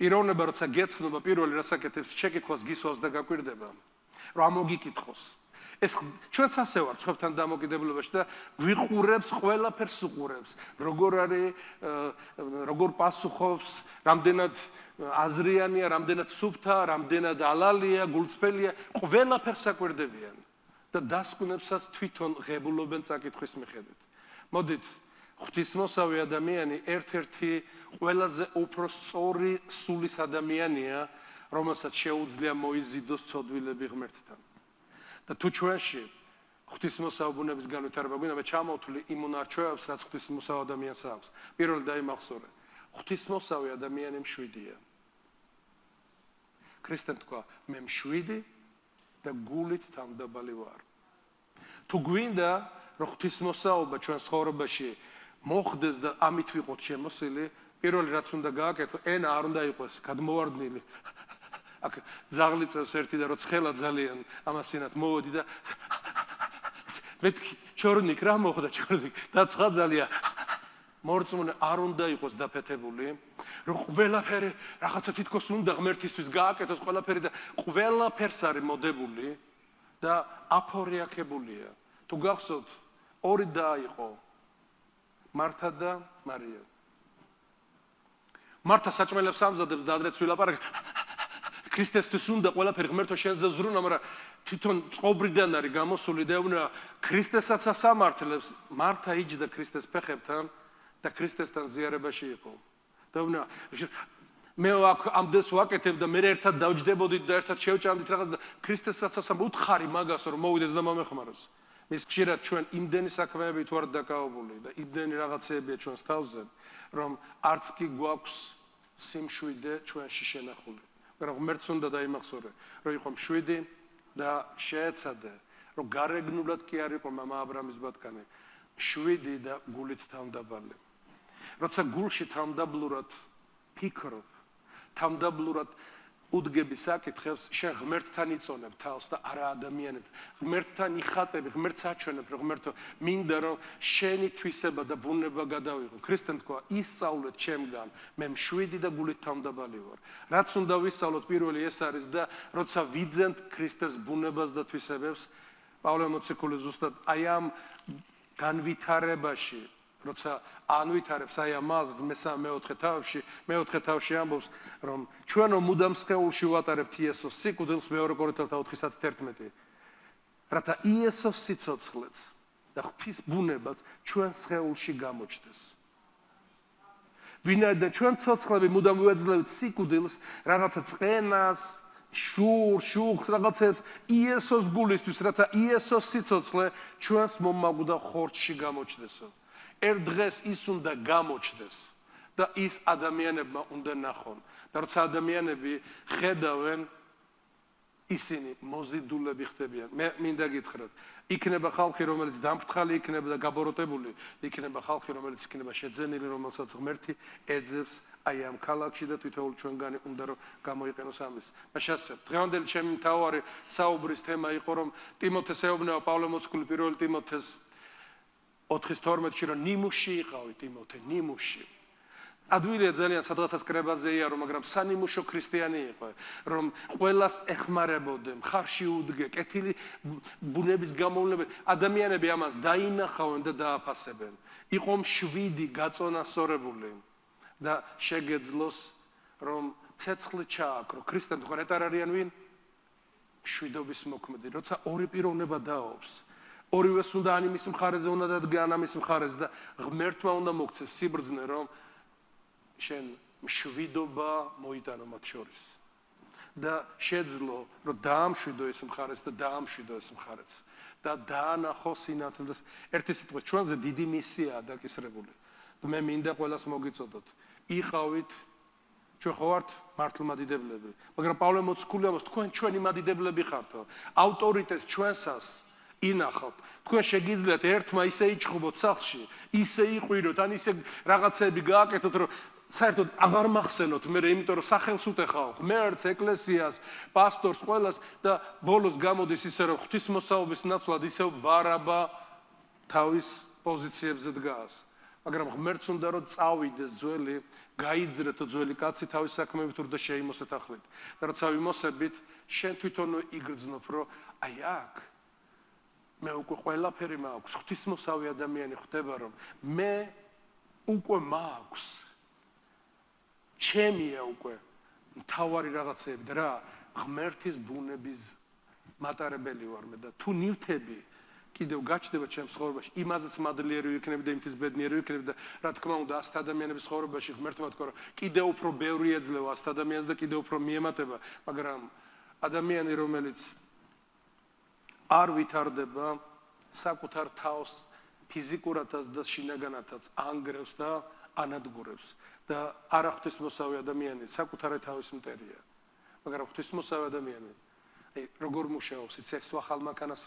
პიროვნება როცა გეცნობა პირველი რასაკეთებს შეკითხვას გისვავს და გაკვირდება რომ ამოგიკითხოს ეს ჩვენც ასე ვართ სხვებთან დამოკიდებულებაში და გვიყურებს ყველაფერს უყურებს როგორ არის როგორ პასუხობს რამდენად აზრიანია რამდენად სუფთა რამდენად ალალია გულწრფელია ყველაფერს აკვირდებიან და დასკვნებსაც თვითონ ღებულობენ საკითხვის მიხედვით მოდით ღვთისმოსავი ადამიანი ერთ-ერთი ყველაზე უფრო სწორი სულის ადამიანია, რომელსაც შეუძლია მოიზიდოს ცოდვილები ღმერთთან. და თუ ჩვენში ღვთისმოსავ ბუნების განვითარება გვინდა, მე ჩამოვთვლი იმ უნარჩვევებს, რაც ღვთისმოსავ ადამიანს აქვს. პირველი დაიმახსოვრე, ღვთისმოსავი ადამიანი მშვიდია. ქრისტემ თქვა, მე მშვიდი და გულით თავმდაბალი ვარ. თუ გვინდა, რომ ღვთისმოსავობა ჩვენ ცხოვრებაში მოხდეს და ამით ვიყოთ შემოსილი, პირველი რაც უნდა გააკეთო, ენა არ უნდა იყოს გადმოვარდნილი. აქ ზაღლი წევს ერთი და რო ცხელა ძალიან ამასინათ მოვოდი და მე ჩორნიკ რა მოხდა ჩორნიკ და ცხა ძალიან მორწმუნე არ უნდა იყოს დაფეთებული, რომ ყველაფერი რაღაცა თითქოს უნდა ღმერთისთვის გააკეთოს ყველაფერი და ყველაფერს არის მოდებული და აფორიაქებულია. თუ გახსოვთ, ორი და იყო მართა და მარია. მართა საჭმელებს ამზადებს და ადრეც ვილაპარაკე. ქრისტესთვის უნდა ყველაფერი ღმერთო შენზე ზრუნა, მაგრამ თვითონ წყობრიდან არის გამოსული და ეუბნება ქრისტესაც ასამართლებს. მართა იჯდა ქრისტეს ფეხებთან და ქრისტესთან ზიარებაში იყო. და ეუბნება მე ამდენს ვაკეთებ და მე ერთად დავჯდებოდით და ერთად შევჭამდით რაღაც და ქრისტესაც უთხარი მაგას რომ მოვიდეს და მომეხმაროს. მის ხშირად ჩვენ იმდენი საქმეებით ვართ დაკავებული და იმდენი რაღაცეებია ჩვენს თავზე, რომ არც კი გვაქვს სიმშვიდე ჩვენში შენახული. მაგრამ ღმერთს უნდა დაიმახსოვრე, რომ იყო მშვიდი და შეეცადე, რომ გარეგნულად კი არ იყო მამა აბრამის ბატკანი, მშვიდი და გულით თავმდაბალი. როცა გულში თავმდაბლურად ფიქრობ, თავმდაბლურად უდგები საკითხებს, შენ ღმერთთან იწონებ თავს და არა ადამიანებს. ღმერთთან იხატები, ღმერთს აჩვენებ, რომ ღმერთო, მინდა რომ შენი თვისება და ბუნება გადავიღო. ქრისტემ თქვა, ისწავლეთ ჩემგან, მე მშვიდი და გულით თავმდაბალი ვარ. რაც უნდა ვისწავლოთ, პირველი ეს არის და როცა ვიძენთ ქრისტეს ბუნებას და თვისებებს, პავლე მოციქული ზუსტად აი ამ განვითარებაში, როცა ანვითარებს აი ამას მეოთხე თავში ამბობს, რომ ჩვენო მუდამ სხეულში ვატარებთ იესოს სიკვდილს, მეორე კორინთელთა 4:11. რათა იესოს სიცოცხლეც და ღვთის ბუნებაც ჩვენ სხეულში გამოჩნდეს. ვინაიდან ჩვენ ცოცხლები მუდამ ვეძლევთ სიკვდილს, რაღაცა წყენას, შუღს, რაღაცებს იესოს გულისთვის, რათა იესოს სიცოცხლე ჩვენს მომაკვდა ხორცში გამოჩნდესო. ერთ დღეს ის უნდა გამოჩნდეს და ის ადამიანებმა უნდა ნახონ. და როცა ადამიანები ხედავენ, ისინი მოზიდულები ხდებიან. მე მინდა გითხრათ, იქნება ხალხი, რომელიც დამფრთხალი იქნება და გაბოროტებული, იქნება ხალხი, რომელიც იქნება შეძენილი, რომელსაც ღმერთი ეძებს აი ამ ქალაქში და თითოეულ ჩვენგანი უნდა რომ გამოიყენოს ამის. მაშასე, დღევანდელი ჩემი მთავარი საუბრის თემა იყო, რომ ტიმოთეს ეუბნება პავლე მოციქული 1 ტიმოთეს 4:12-ში, რომ ნიმუში იყავი ტიმოთე, ნიმუში. ადვილია ძალიან სადღაცაც კრებაზე იარო, მაგრამ სანიმუშო ქრისტიანი იყო, რომ ყველას ეხმარებოდე, მხარში უდგე, კეთილი ბუნების გამოვლენები, ადამიანები ამას დაინახავენ და დააფასებენ. იყო მშვიდი, გაწონასწორებული და შეგეძლოს, რომ ცეცხლი ჩააქრო. ქრისტემ თქვენ ეტარ არიან ვინ? მშვიდობის მოქმედი, როცა ორი პიროვნება დაობს. ორივეს უნდა ან იმის მხარეზე უნდა დადგე, ან ამის მხარეზე და ღმერთმა უნდა მოგცეს სიბრძნე, რომ შენ მშვიდობა მოიტანო მათ შორის და შეძლო, რომ დაამშვიდო ეს მხარეც და დაამშვიდო ეს მხარეც და დაანახო სინათლე და ერთი სიტყვით ჩვენზე დიდი მისიაა დაკისრებული. მე მინდა ყველას მოგიწოდოთ, იყავით, ჩვენ ხო ვართ მართლმადიდებლები, მაგრამ პავლე მოციქული ამბობს, თქვენ ჩვენი მადიდებლები ხართო, ავტორიტეტს ჩვენსას ინახავთ. თქვენ შეგიძლიათ ერთმა ისე იჭხობოთ სახლში, ისე იყვიროთ, ან ისე რაღაცები გააკეთოთ, რომ საერთოდ აღარ მახსენოთ მე, იმიტომ რომ სახელს უტეხავ ღმერთს, ეკლესიას, პასტორს, ყველას და ბოლოს გამოდის ისე, რომ ღვთისმოსაობის ნაცვლად ისევ ბარაბა თავის პოზიციებზე დგას. მაგრამ ღმერთს უნდა რომ წავიდეს ძველი, გაიძრეთო ძველი კაცი თავის საქმეებით და შეიმოსეთ ახლით. და როცა ვიმოსებით, შენ თვითონ იგრძნობ, რომ აი აქ მე უკვე ყველაფერი მაქვს, ღვთისმოსავი ადამიანი ხდება, რომ მე უკვე მაქვს. ჩემია უკვე მთავარი რაღაცები და რა ღმერთის ბუნების მატარებელი ვარ მე და თუ ნივთები კიდევ გაჩნდება ჩემს ცხოვრებაში, იმაზეც მადლიერი ვიქნები და იმთის ბედნიერი ვიქნები და რა თქმა უნდა 100 ადამიანების ცხოვრებაში ღმერთმა თქვა, რომ კიდევ უფრო ბევრი ეძლევა 100 ადამიანს და კიდევ უფრო მიემატება, მაგრამ ადამიანი, რომელიც არ ვითარდება, საკუთარ თავს ფიზიკურადაც და შინაგანადაც ანგრევს და ანადგურებს და არა ღვთისმოსავი ადამიანი საკუთარი თავის მტერია. მაგრამ ღვთისმოსავი ადამიანი, აი როგორ მუშაობს, ეს ახალ მანქანას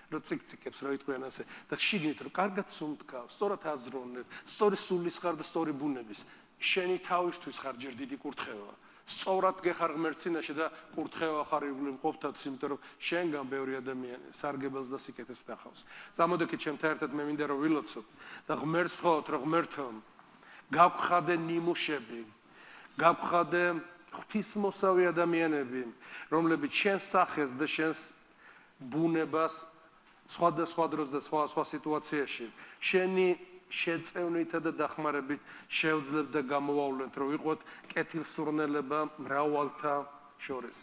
რო ციკციკებს, რო იტყვიან ასე და შიგნით რო კარგად სუნთქავს, სწორად აზროვნებს, სწორი სულის ხარ და სწორი ბუნების, შენი თავისთვის ხარ ჯერ დიდი კურთხევა. სწორად გეხარ ღმერთს წინაშე და კურთხევა ხარ იგული მყოფთაც, იმიტომ რომ შენგან ბევრი ადამიანი სარგებელს და სიკეთეს დახავს. წამოდექით ჩემთან ერთად მე მინდა რომ ვილოცოთ და ღმერთს ვთხოვოთ, რომ ღმერთო გაგვხადე ნიმუშები, გაგვხადე ღვთისმოსავი ადამიანები, რომლებიც შენს სახეს და შენს ბუნებას სხვადასხვა დროს და სხვა სიტუაციაში შენი შეწევნითა და დახმარებით შევძლებთ და გამოვავლენთ, რომ ვიყოთ კეთილსურნელება მრავალთა შორის.